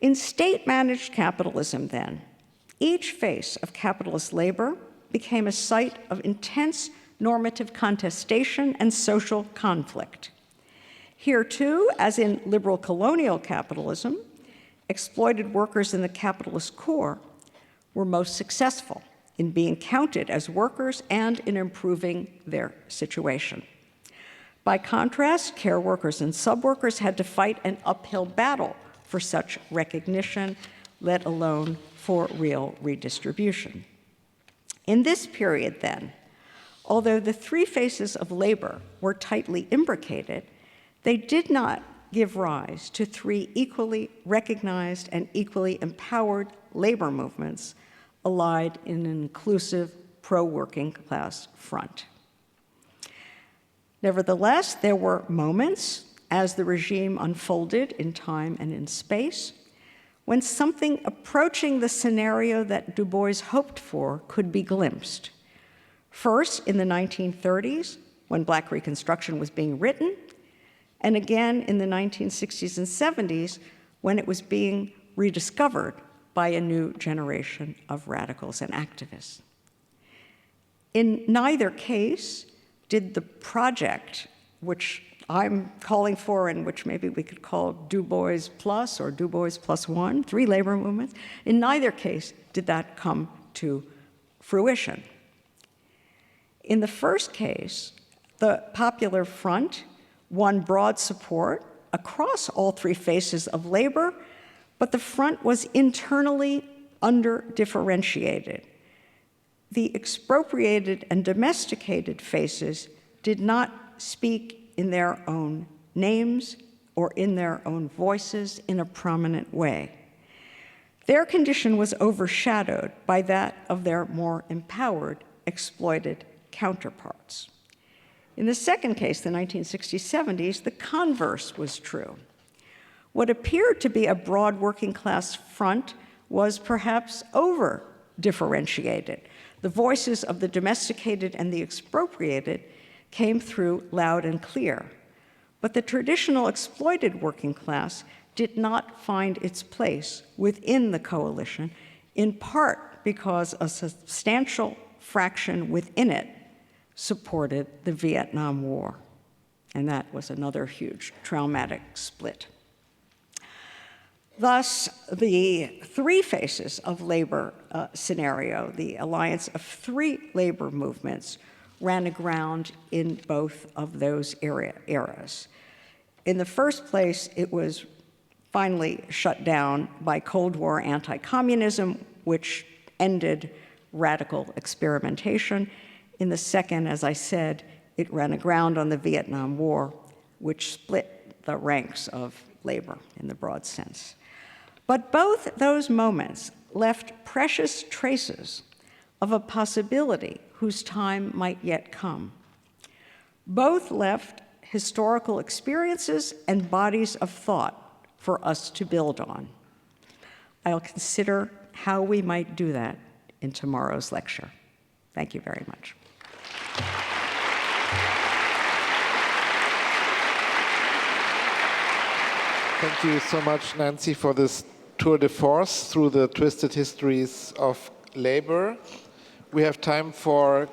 B: In state-managed capitalism, then, each face of capitalist labor became a site of intense normative contestation and social conflict. Here, too, as in liberal-colonial capitalism, exploited workers in the capitalist core were most successful in being counted as workers and in improving their situation. By contrast, care workers and subworkers had to fight an uphill battle for such recognition, let alone for real redistribution. In this period, then, although the three faces of labor were tightly imbricated, they did not give rise to three equally recognized and equally empowered labor movements allied in an inclusive pro-working class front. Nevertheless, there were moments, as the regime unfolded in time and in space, when something approaching the scenario that Du Bois hoped for could be glimpsed. First, in the 1930s, when Black Reconstruction was being written, and again in the 1960s and 70s, when it was being rediscovered by a new generation of radicals and activists. In neither case did the project, which I'm calling for and which maybe we could call Du Bois Plus or Du Bois Plus One, three labor movements, in neither case did that come to fruition. In the first case, the Popular Front won broad support across all three faces of labor, but the front was internally under-differentiated. The expropriated and domesticated faces did not speak in their own names or in their own voices in a prominent way. Their condition was overshadowed by that of their more empowered, exploited counterparts. In the second case, the 1960s-70s, the converse was true. What appeared to be a broad working class front was perhaps over-differentiated. The voices of the domesticated and the expropriated came through loud and clear. But the traditional exploited working class did not find its place within the coalition, in part because a substantial fraction within it supported the Vietnam War. And that was another huge traumatic split. Thus, the three faces of labor scenario, the alliance of three labor movements, ran aground in both of those eras. In the first place, it was finally shut down by Cold War anti-communism, which ended radical experimentation. In the second, as I said, it ran aground on the Vietnam War, which split the ranks of labor in the broad sense. But both those moments left precious traces of a possibility whose time might yet come. Both left historical experiences and bodies of thought for us to build on. I'll consider how we might do that in tomorrow's lecture. Thank you very much.
A: Thank you so much, Nancy, for this tour de force through the twisted histories of labor. We have time for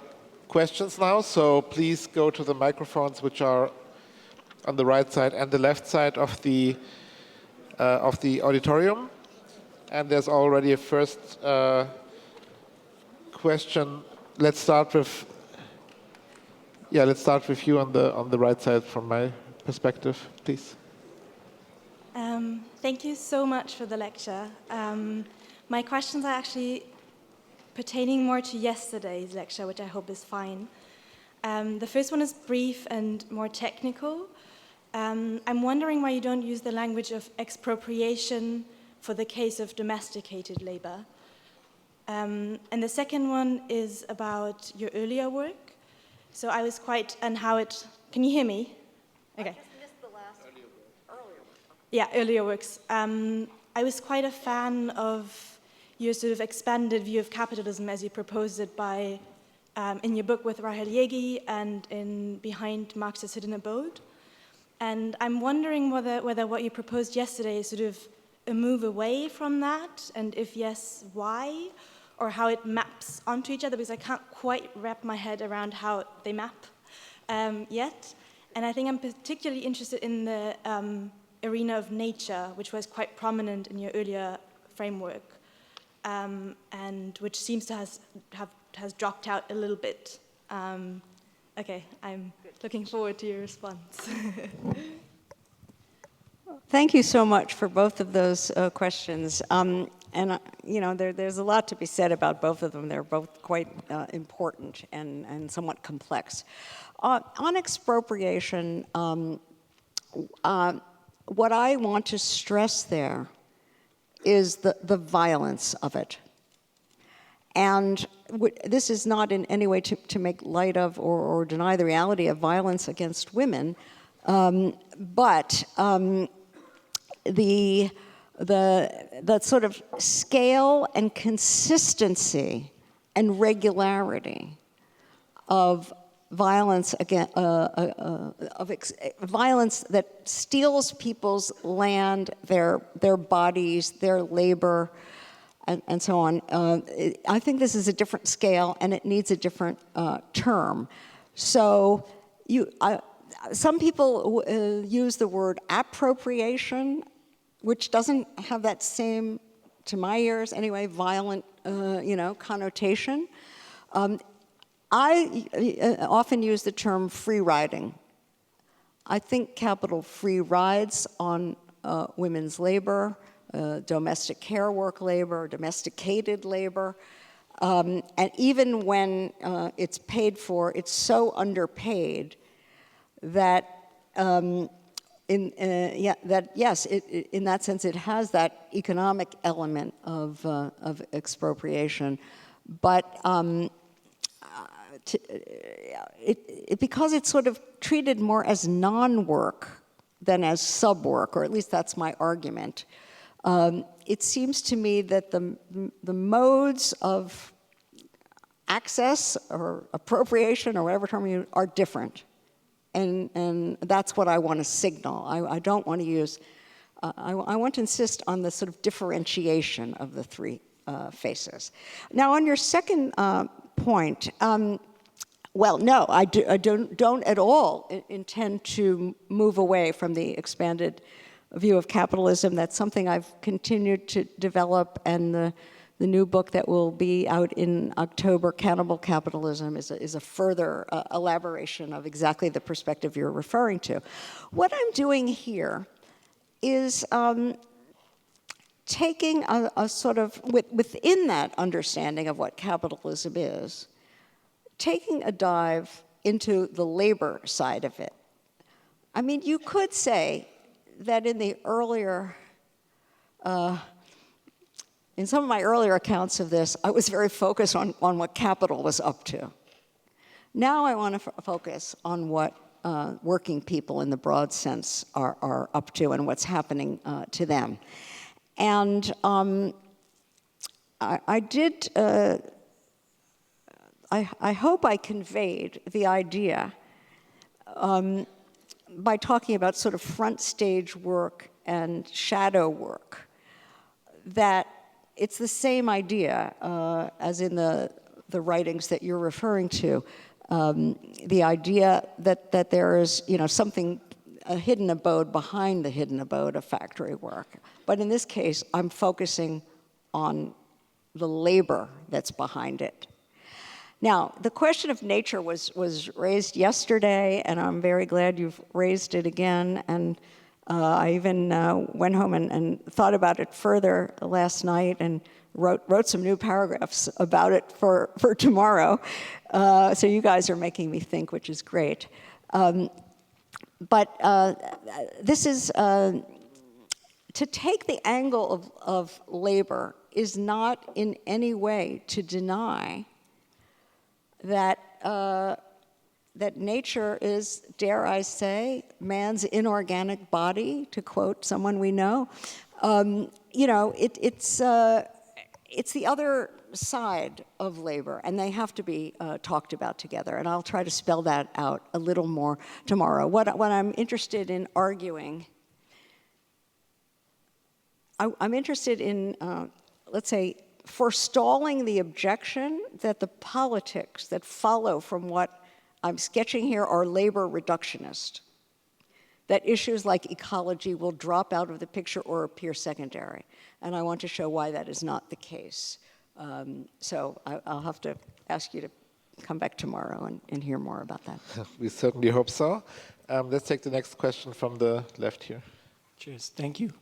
A: questions now, so please go to the microphones, which are on the right side and the left side of the auditorium. And there's already a first question. Let's start with you on the right side from my perspective, please.
C: Thank you so much for the lecture. My questions are actually pertaining more to yesterday's lecture, which I hope is fine. The first one is brief and more technical. I'm wondering why you don't use the language of expropriation for the case of domesticated labor. And the second one is about your earlier work. So I was and how it Can you hear me? Okay.
B: I just missed the last earlier work.
C: Yeah, earlier works. I was quite a fan of your sort of expanded view of capitalism as you proposed it by, in your book with Rahel Yegi and in Behind Marx's Hidden Abode. And I'm wondering whether what you proposed yesterday is sort of a move away from that, and if yes, why? Or how it maps onto each other, because I can't quite wrap my head around how they map yet. And I think I'm particularly interested in the arena of nature, which was quite prominent in your earlier framework, and which seems to has dropped out a little bit. Okay, I'm looking forward to your response.
B: Thank you so much for both of those questions. There's a lot to be said about both of them. They're both quite important and somewhat complex. On expropriation, what I want to stress there is the violence of it. And this is not in any way to make light of or deny the reality of violence against women, but the sort of scale and consistency and regularity of violence violence that steals people's land, their bodies, their labor, and so on. I think this is a different scale, and it needs a different term. So some people use the word appropriation, which doesn't have that same, to my ears anyway, violent connotation. I often use the term free riding. I think capital free rides on women's labor, domestic care work labor, domesticated labor, and even when it's paid for, it's so underpaid that in that sense it has that economic element of expropriation, but because it's sort of treated more as non-work than as sub-work, or at least that's my argument. It seems to me that the modes of access or appropriation or whatever term you are different. And that's what I want to signal. I don't want to use, I want to insist on the sort of differentiation of the three faces. Now on your second point, well, no, I don't at all intend to move away from the expanded view of capitalism. That's something I've continued to develop, and the new book that will be out in October, Cannibal Capitalism, is a further elaboration of exactly the perspective you're referring to. What I'm doing here is taking a sort of, within that understanding of what capitalism is, taking a dive into the labor side of it. I mean, you could say that in the earlier, in some of my earlier accounts of this, I was very focused on what capital was up to. Now I want to focus on what working people in the broad sense are up to and what's happening to them. And I hope I conveyed the idea by talking about sort of front stage work and shadow work, that it's the same idea as in the writings that you're referring to. The idea that there is, something, a hidden abode behind the hidden abode of factory work. But in this case, I'm focusing on the labor that's behind it. Now, the question of nature was raised yesterday, and I'm very glad you've raised it again. And I even went home and thought about it further last night and wrote some new paragraphs about it for tomorrow. So you guys are making me think, which is great. But this is, to take the angle of labor is not in any way to deny that that nature is, dare I say, man's inorganic body, to quote someone we know. You know, it's the other side of labor, and they have to be talked about together. And I'll try to spell that out a little more tomorrow. What I'm interested in arguing, I'm interested in, let's say, forestalling the objection that the politics that follow from what I'm sketching here are labor reductionist, that issues like ecology will drop out of the picture or appear secondary. And I want to show why that is not the case. So I'll have to ask you to come back tomorrow and hear more about that.
A: We certainly hope so. Let's take the next question from the left here.
D: Cheers, thank you.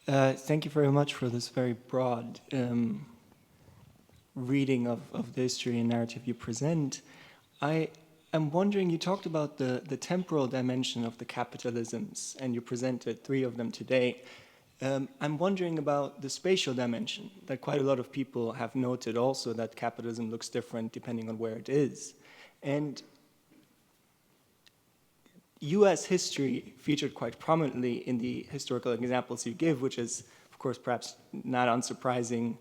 D: Thank you very much for this very broad reading of the history and narrative you present. I'm wondering, you talked about the temporal dimension of the capitalisms, and you presented 3 of them today. I'm wondering about the spatial dimension, that quite a lot of people have noted also that capitalism looks different depending on where it is. And US history featured quite prominently in the historical examples you give, which is, of course, perhaps not unsurprising,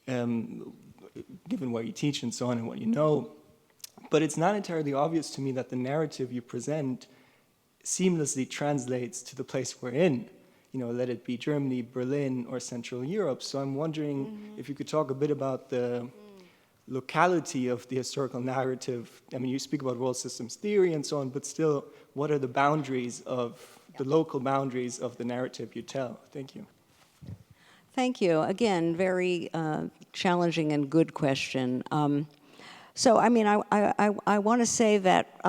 D: given where you teach and so on and what you know. But it's not entirely obvious to me that the narrative you present seamlessly translates to the place we're in. You know, let it be Germany, Berlin, or Central Europe. So I'm wondering if you could talk a bit about the locality of the historical narrative. I mean, you speak about world systems theory and so on, but still, what are the boundaries of, the local boundaries of the narrative you tell? Thank you.
B: Thank you. Again, very challenging and good question. So, I mean, I want to say that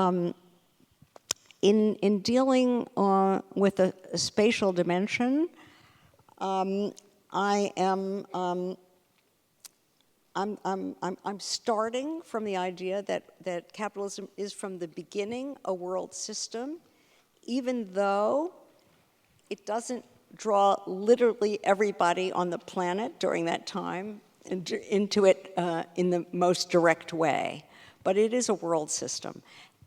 B: in dealing with a spatial dimension, I'm starting from the idea that capitalism is from the beginning a world system, even though it doesn't draw literally everybody on the planet during that time into it in the most direct way. But it is a world system.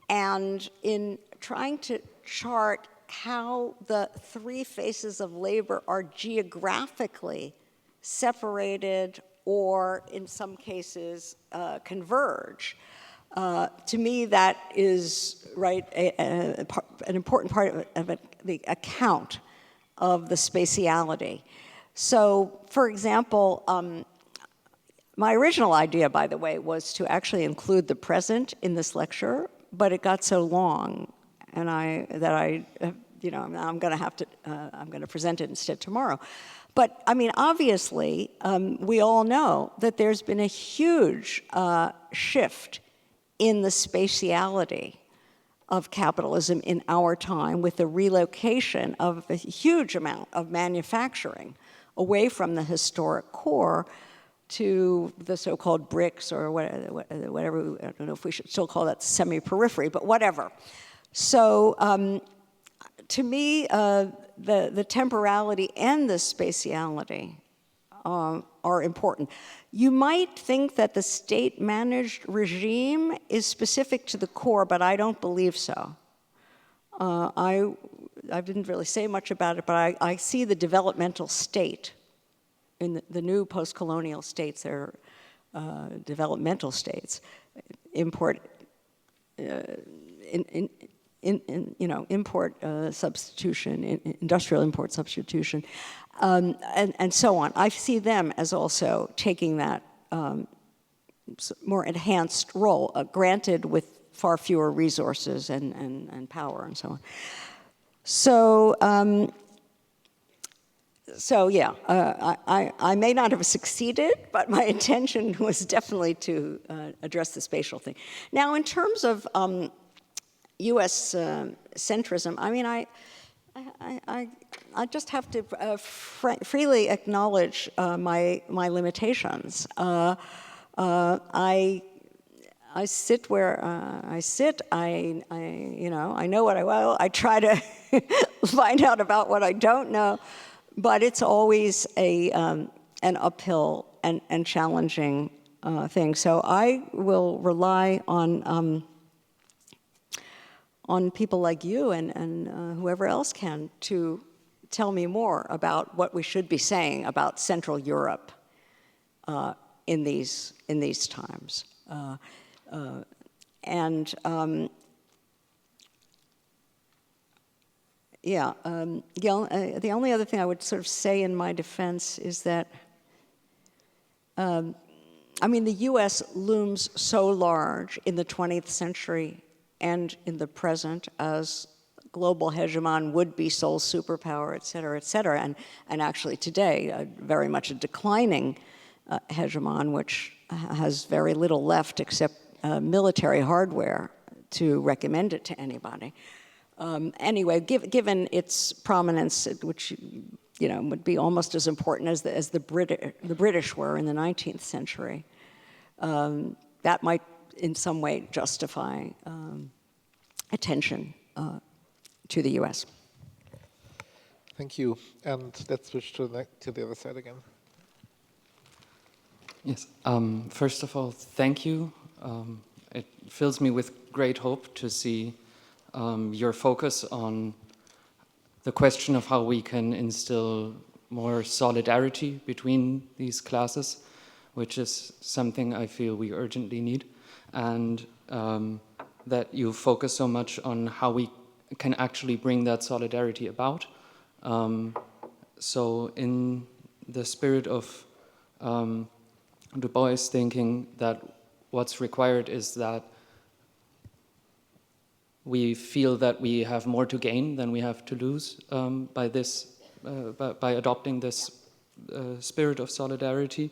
B: And in trying to chart how the 3 faces of labor are geographically separated or in some cases converge, to me that is, right, an important part of the account of the spatiality. So, for example, my original idea, by the way, was to actually include the present in this lecture, but it got so long, and you know, I'm going to present it instead tomorrow. But I mean, obviously, we all know that there's been a huge shift in the spatiality of capitalism in our time, with the relocation of a huge amount of manufacturing away from the historic core to the so-called bricks, or whatever, I don't know if we should still call that semi-periphery, but whatever. So to me, the temporality and the spatiality are important. You might think that the state-managed regime is specific to the core, but I don't believe so. I didn't really say much about it, but I see the developmental state in the new post-colonial states. They're developmental states, import substitution, industrial import substitution, and so on. I see them as also taking that more enhanced role, granted with far fewer resources and power and so on. So yeah, I may not have succeeded, but my intention was definitely to address the spatial thing. Now, in terms of U.S. centrism, I mean, I just have to freely acknowledge my limitations. I sit where I sit. I know what I will. I try to find out about what I don't know, but it's always an uphill and challenging thing. So I will rely on on people like you and whoever else can to tell me more about what we should be saying about Central Europe in these times. The only other thing I would sort of say in my defense is that, the US looms so large in the 20th century and in the present as global hegemon, would-be sole superpower, et cetera, and actually today, very much a declining hegemon, which has very little left except military hardware to recommend it to anybody. Anyway, given its prominence, which would be almost as important as the British were in the 19th century, that might in some way justify attention to the U.S.
A: Thank you. And let's switch to the other side again.
E: Yes. First of all, thank you. It fills me with great hope to see your focus on the question of how we can instill more solidarity between these classes, which is something I feel we urgently need, and that you focus so much on how we can actually bring that solidarity about. So in the spirit of Du Bois thinking that what's required is that we feel that we have more to gain than we have to lose by adopting this spirit of solidarity.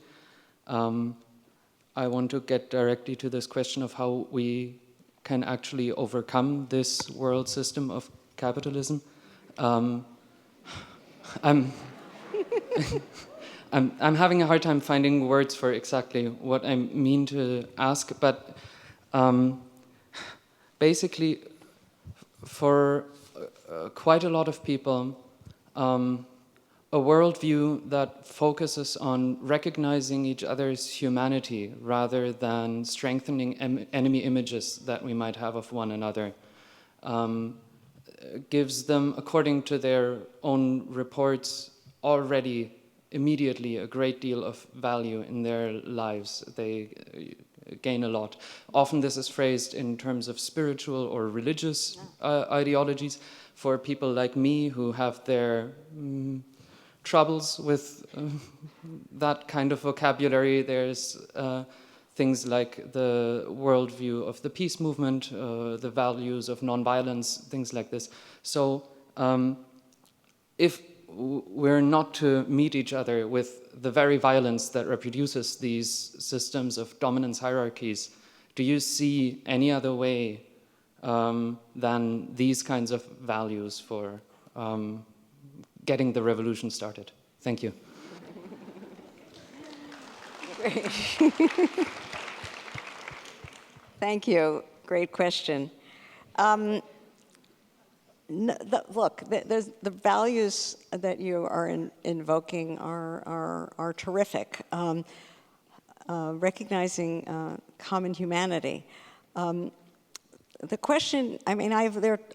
E: I want to get directly to this question of how we can actually overcome this world system of capitalism. I'm having a hard time finding words for exactly what I mean to ask, but basically, for quite a lot of people, a worldview that focuses on recognizing each other's humanity rather than strengthening enemy images that we might have of one another gives them, according to their own reports, already immediately a great deal of value in their lives. They gain a lot. Often this is phrased in terms of spiritual or religious ideologies. For people like me who have their troubles with that kind of vocabulary, there's things like the worldview of the peace movement, the values of nonviolence, things like this. So if we're not to meet each other with the very violence that reproduces these systems of dominance hierarchies, do you see any other way than these kinds of values for getting the revolution started? Thank you.
B: Great. Thank you. Great question. Look, the values that you are invoking are terrific. Recognizing common humanity. The question, I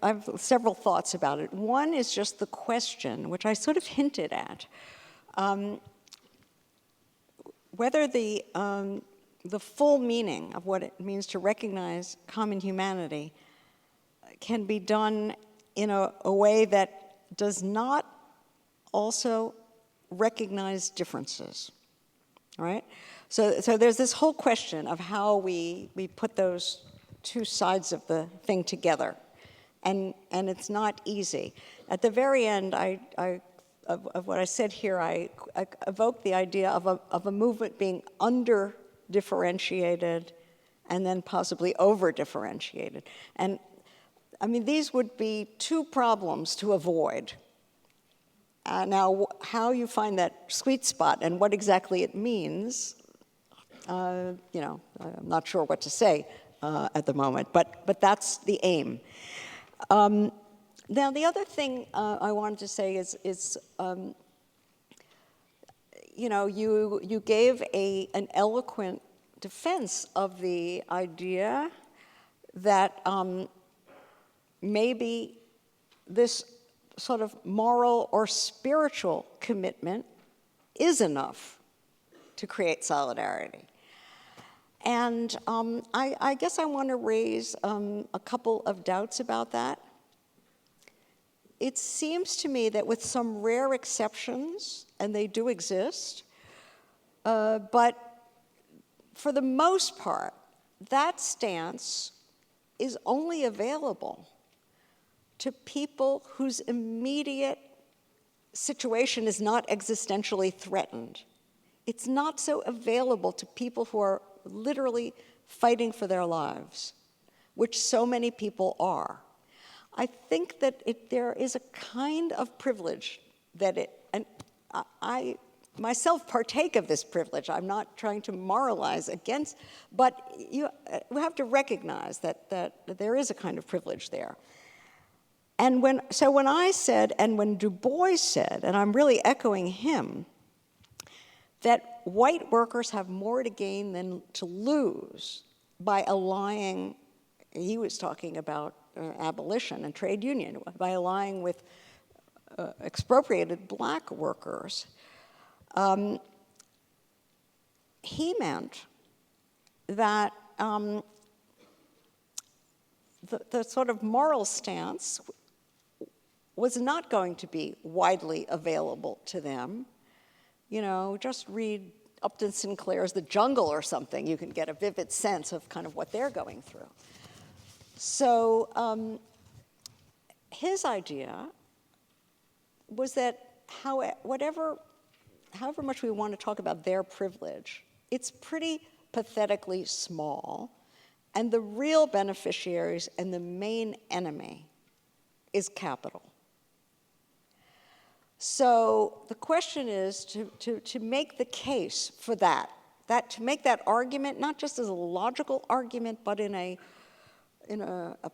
B: have several thoughts about it. One is just the question, which I sort of hinted at, whether the full meaning of what it means to recognize common humanity can be done in a way that does not also recognize differences, all right? So there's this whole question of how we put those two sides of the thing together, and it's not easy. At the very end, of what I said here, I evoked the idea of a movement being under-differentiated and then possibly over-differentiated. And these would be two problems to avoid. Now, how you find that sweet spot and what exactly it means, I'm not sure what to say at the moment, but that's the aim. Now, the other thing I wanted to say is you gave an eloquent defense of the idea that maybe this sort of moral or spiritual commitment is enough to create solidarity. And I guess I want to raise a couple of doubts about that. It seems to me that with some rare exceptions, and they do exist, but for the most part, that stance is only available to people whose immediate situation is not existentially threatened. It's not so available to people who are literally fighting for their lives, which so many people are. I think that there is a kind of privilege that and I myself partake of this privilege. I'm not trying to moralize against, but we have to recognize that there is a kind of privilege there. And when I said, and when Du Bois said, and I'm really echoing him, that white workers have more to gain than to lose by allying, he was talking about abolition and trade union, by allying with expropriated black workers. He meant that the sort of moral stance was not going to be widely available to them. You know, just read Upton Sinclair's The Jungle or something. You can get a vivid sense of kind of what they're going through. So his idea was that however much we want to talk about their privilege, it's pretty pathetically small, and the real beneficiaries and the main enemy is capital. So the question is to make the case for that, to make that argument, not just as a logical argument, but in a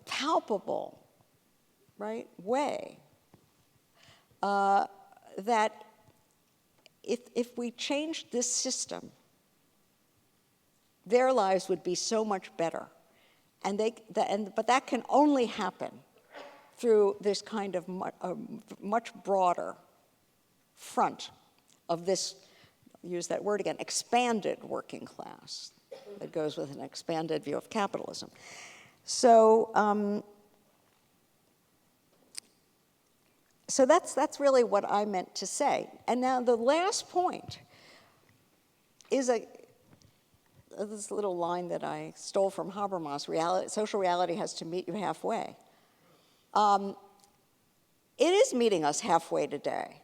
B: palpable, right, way, that if we changed this system, their lives would be so much better. But that can only happen through this kind of much broader front of this, use that word again, expanded working class that goes with an expanded view of capitalism. So, so that's really what I meant to say. And now the last point is this little line that I stole from Habermas: social reality has to meet you halfway. It is meeting us halfway today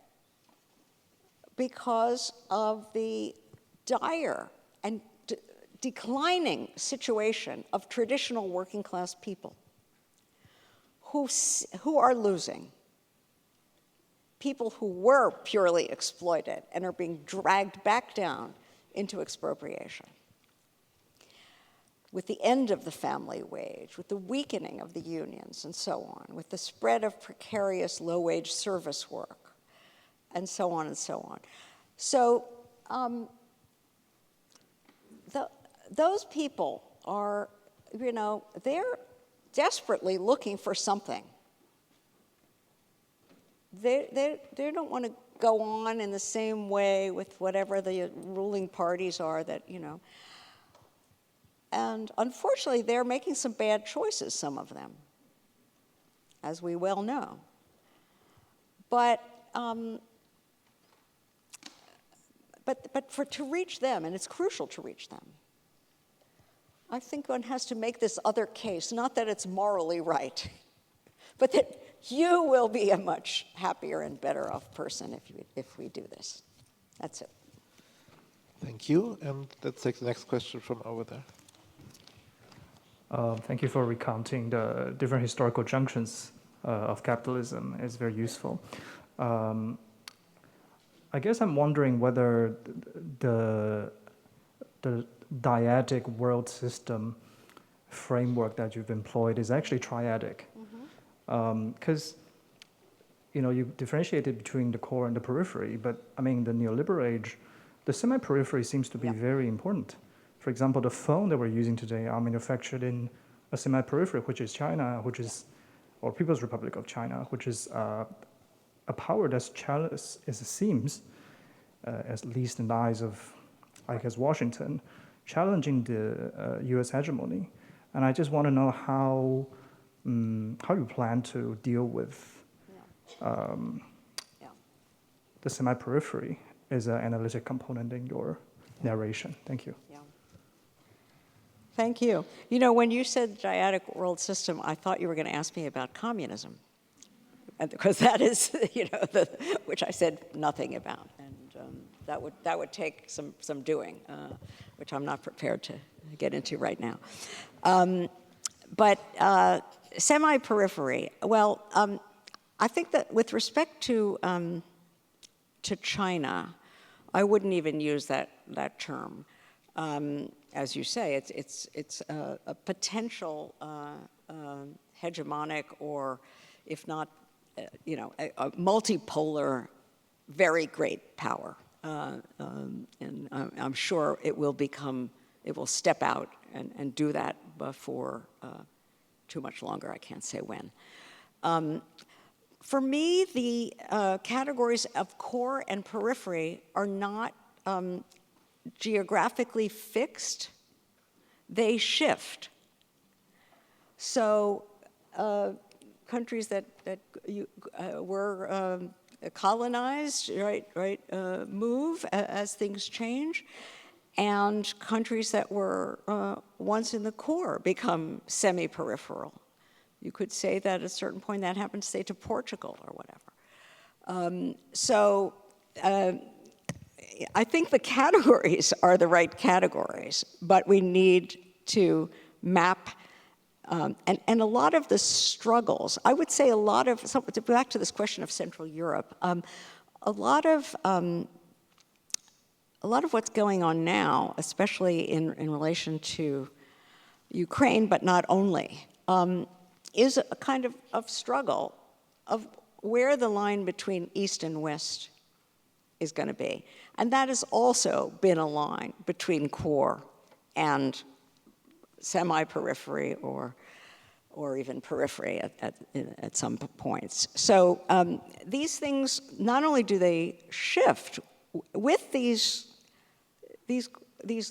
B: because of the dire and declining situation of traditional working class people who are losing. People who were purely exploited and are being dragged back down into expropriation. With the end of the family wage, with the weakening of the unions and so on, with the spread of precarious low-wage service work, and so on and so on. So those people are, they're desperately looking for something. They don't want to go on in the same way with whatever the ruling parties are that, And unfortunately, they're making some bad choices, some of them, as we well know. But to reach them, and it's crucial to reach them, I think one has to make this other case, not that it's morally right, but that you will be a much happier and better off person if we do this. That's it.
A: Thank you. And let's take the next question from over there.
F: Thank you for recounting the different historical junctions of capitalism. It's very useful. I guess I'm wondering whether the dyadic world system framework that you've employed is actually triadic. Because you differentiated between the core and the periphery, but I mean the neoliberal age, the semi-periphery seems to be very important. For example, the phone that we're using today are manufactured in a semi-periphery, which is China, which is or People's Republic of China, which is a power that's challenged, as it seems, at least in the eyes of, I guess, Washington, challenging the U.S. hegemony. And I just want to know how you plan to deal with the semi-periphery as an analytic component in your narration. Thank you.
B: Yeah. Thank you. You know, when you said dyadic world system, I thought you were going to ask me about communism, because that is, you know, which I said nothing about, and that would take some doing, which I'm not prepared to get into right now. But semi-periphery. Well, I think that with respect to China, I wouldn't even use that term. As you say, it's a potential hegemonic, or if not, you know, a multipolar, very great power, and I'm sure it will step out and do that before too much longer. I can't say when. For me, the categories of core and periphery are not geographically fixed. They shift. So countries that were colonized, move as things change, and countries that were once in the core become semi-peripheral. You could say that at a certain point that happened, say, to Portugal or whatever. I think the categories are the right categories, but we need to map, and a lot of the struggles, I would say back to this question of Central Europe, a lot of what's going on now, especially in relation to Ukraine, but not only, is a kind of struggle of where the line between East and West is going to be. And that has also been a line between core and semi-periphery or even periphery at some points. So these things, not only do they shift with these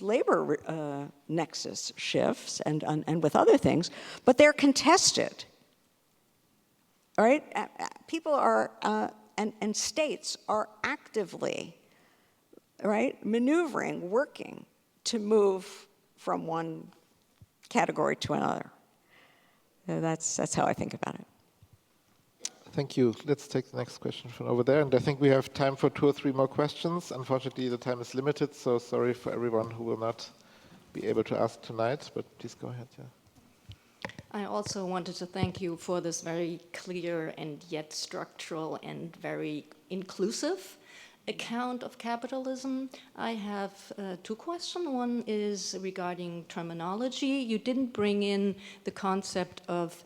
B: labor nexus shifts and with other things, but they're contested, right? People are, and states are actively, right, maneuvering, working to move from one category to another. So that's how I think about it.
A: Thank you. Let's take the next question from over there. And I think we have time for 2 or 3 more questions. Unfortunately, the time is limited, so sorry for everyone who will not be able to ask tonight, but please go ahead. Yeah.
G: I also wanted to thank you for this very clear and yet structural and very inclusive account of capitalism. I have 2 questions. One is regarding terminology. You didn't bring in the concept of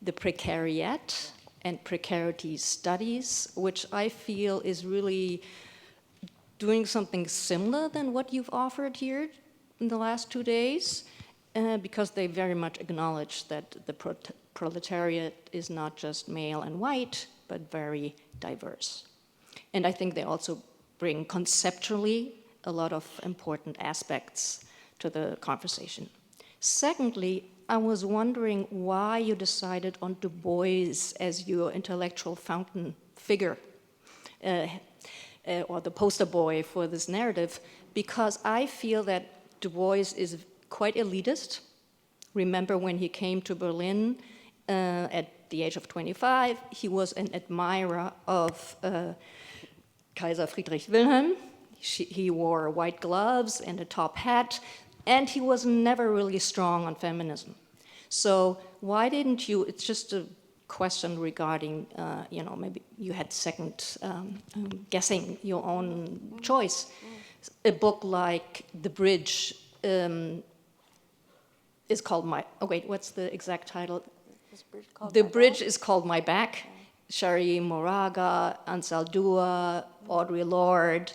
G: the precariat and precarity studies, which I feel is really doing something similar than what you've offered here in the last 2 days, because they very much acknowledge that the proletariat is not just male and white, but very diverse. And I think they also bring conceptually a lot of important aspects to the conversation. Secondly, I was wondering why you decided on Du Bois as your intellectual fountain figure, or the poster boy for this narrative, because I feel that Du Bois is quite elitist. Remember when he came to Berlin at the age of 25, he was an admirer of Kaiser Friedrich Wilhelm. He wore white gloves and a top hat, and he was never really strong on feminism. So why didn't you, it's just a question regarding, maybe you had second guessing your own choice. A book like The Bridge is called what's the exact title? The Bridge is Called My Back. Shari Moraga, Ansel Dua, Audre Lorde,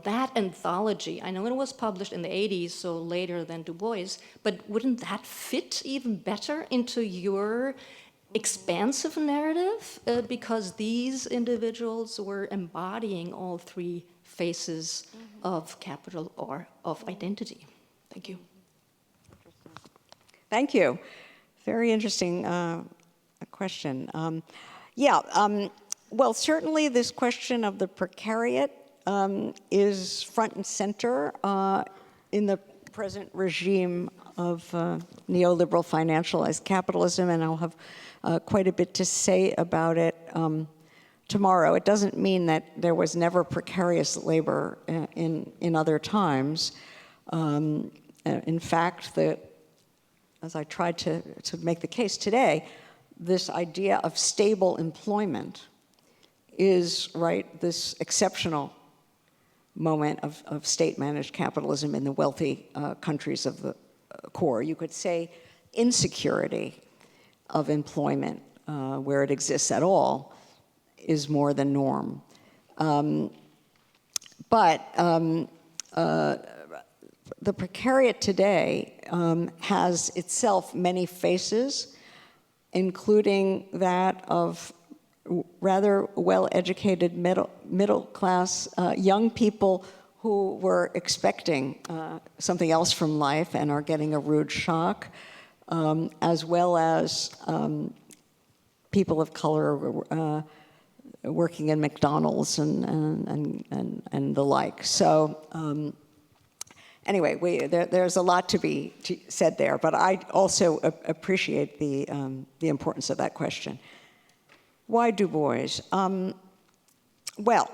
G: that anthology. I know it was published in the 80s, so later than Du Bois, but wouldn't that fit even better into your expansive narrative because these individuals were embodying all three faces of capital or of identity. Thank you.
B: Thank you. Very interesting question. Well, certainly this question of the precariat is front and center in the present regime of neoliberal financialized capitalism, and I'll have quite a bit to say about it tomorrow. It doesn't mean that there was never precarious labor in other times. In fact, as I tried to make the case today, this idea of stable employment is, right, this exceptional moment of state-managed capitalism in the wealthy countries of the core. You could say insecurity of employment, where it exists at all, is more the norm. But the precariat today has itself many faces, including that of rather well-educated middle-class young people who were expecting something else from life and are getting a rude shock, as well as people of color working in McDonald's and the like. So anyway, there's a lot to be said there, but I also appreciate the importance of that question. Why Du Bois? Well,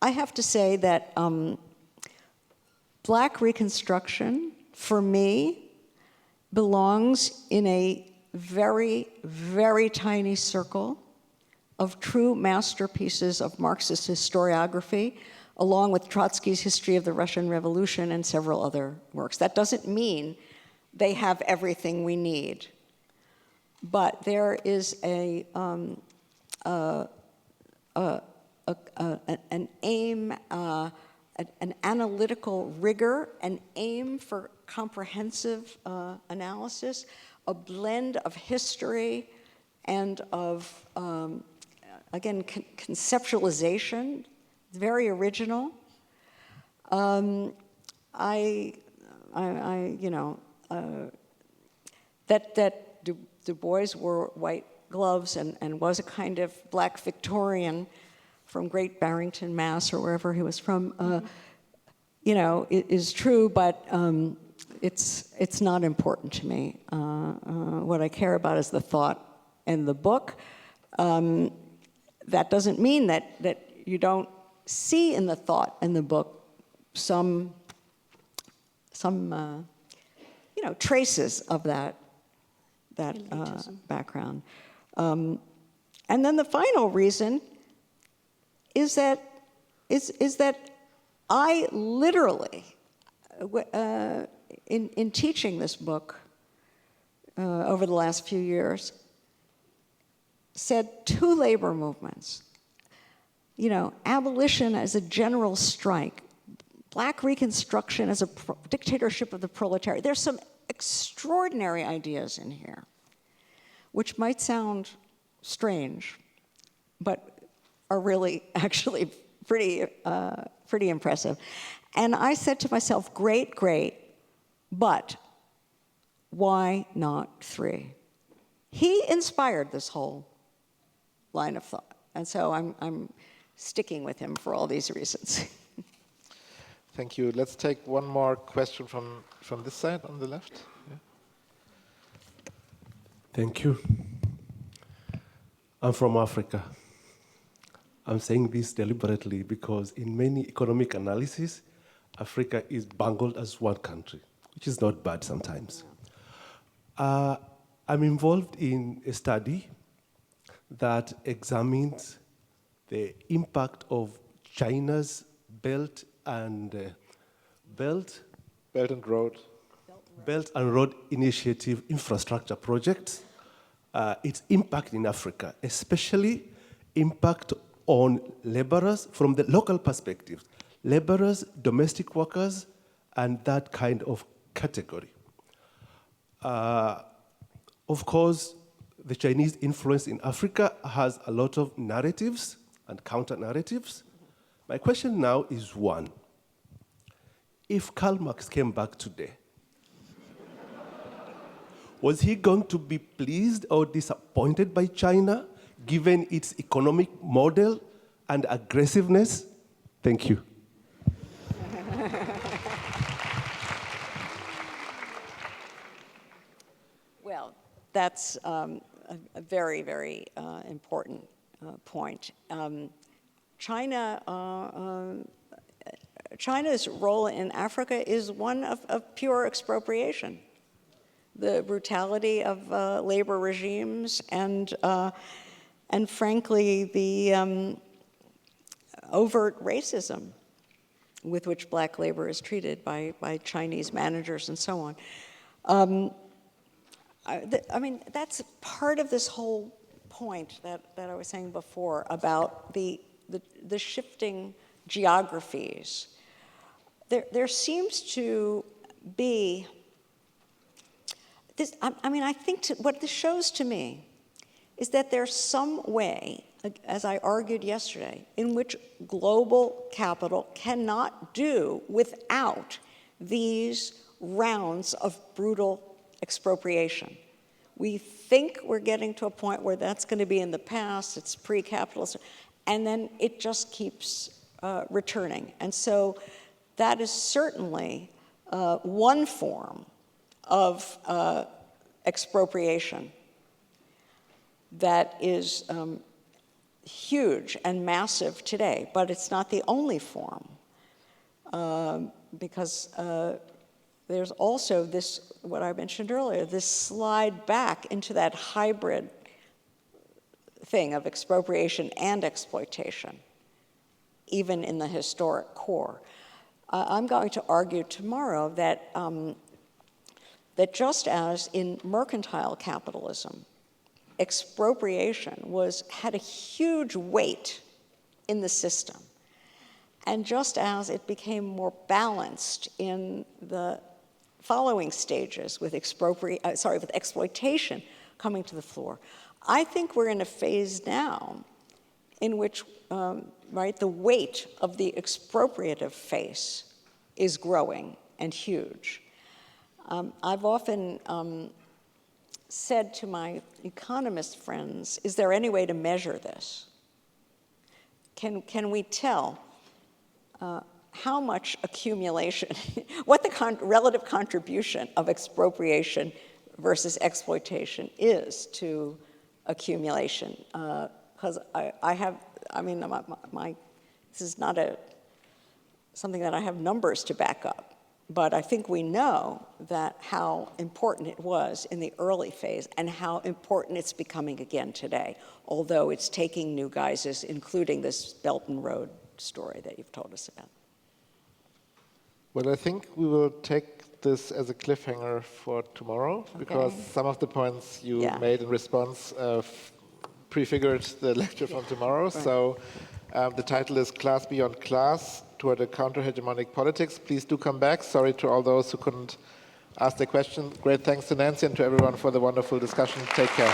B: I have to say that Black Reconstruction, for me, belongs in a very, very tiny circle of true masterpieces of Marxist historiography, along with Trotsky's History of the Russian Revolution and several other works. That doesn't mean they have everything we need. But there is an aim, an analytical rigor, an aim for comprehensive analysis, a blend of history and of, again, conceptualization, very original. That Du Bois wore white gloves and was a kind of Black Victorian from Great Barrington, Mass, or wherever he was from, is true, but it's not important to me. What I care about is the thought and the book. That doesn't mean that you don't see in the thought and the book some traces of that background. And then the final reason is that I literally, in teaching this book over the last few years, said two labor movements, abolition as a general strike, Black Reconstruction as a dictatorship of the proletariat. There's some extraordinary ideas in here, which might sound strange, but are really actually pretty impressive. And I said to myself, great, but why not three? He inspired this whole line of thought, and so I'm sticking with him for all these reasons.
A: Thank you. Let's take one more question from this side on the left. Yeah.
H: Thank you. I'm from Africa. I'm saying this deliberately because in many economic analysis, Africa is bungled as one country, which is not bad sometimes. I'm involved in a study that examines the impact of China's Belt and Road Initiative infrastructure projects, its impact in Africa, especially impact on laborers from the local perspective, laborers, domestic workers, and that kind of category. Of course, the Chinese influence in Africa has a lot of narratives and counter-narratives. My question now is one. If Karl Marx came back today, was he going to be pleased or disappointed by China, given its economic model and aggressiveness? Thank you.
B: Well, that's a very, very important point. China's role in Africa is one of pure expropriation. The brutality of labor regimes and frankly, the overt racism with which black labor is treated by Chinese managers and so on. I mean, that's part of this whole point that I was saying before about the shifting geographies. There seems to be this, I mean, I think what this shows to me is that there's some way, as I argued yesterday, in which global capital cannot do without these rounds of brutal expropriation. We think we're getting to a point where that's going to be in the past, it's pre-capitalist, and then it just keeps returning. And so that is certainly one form of expropriation that is huge and massive today, but it's not the only form, because there's also this, what I mentioned earlier, this slide back into that hybrid thing of expropriation and exploitation, even in the historic core. I'm going to argue tomorrow that that just as in mercantile capitalism, expropriation had a huge weight in the system, and just as it became more balanced in the following stages with exploitation coming to the floor, I think we're in a phase now in which the weight of the expropriative face is growing and huge. I've often said to my economist friends, is there any way to measure this? Can we tell how much accumulation, what the relative contribution of expropriation versus exploitation is to accumulation? Because this is not something that I have numbers to back up. But I think we know that how important it was in the early phase and how important it's becoming again today, although it's taking new guises, including this Belt and Road story that you've told us about.
A: Well, I think we will take this as a cliffhanger for tomorrow, because some of the points you made in response prefigured the lecture from tomorrow. Right. So the title is Class Beyond Class, Toward a Counter-Hegemonic Politics. Please do come back. Sorry to all those who couldn't ask their question. Great thanks to Nancy and to everyone for the wonderful discussion. Take care.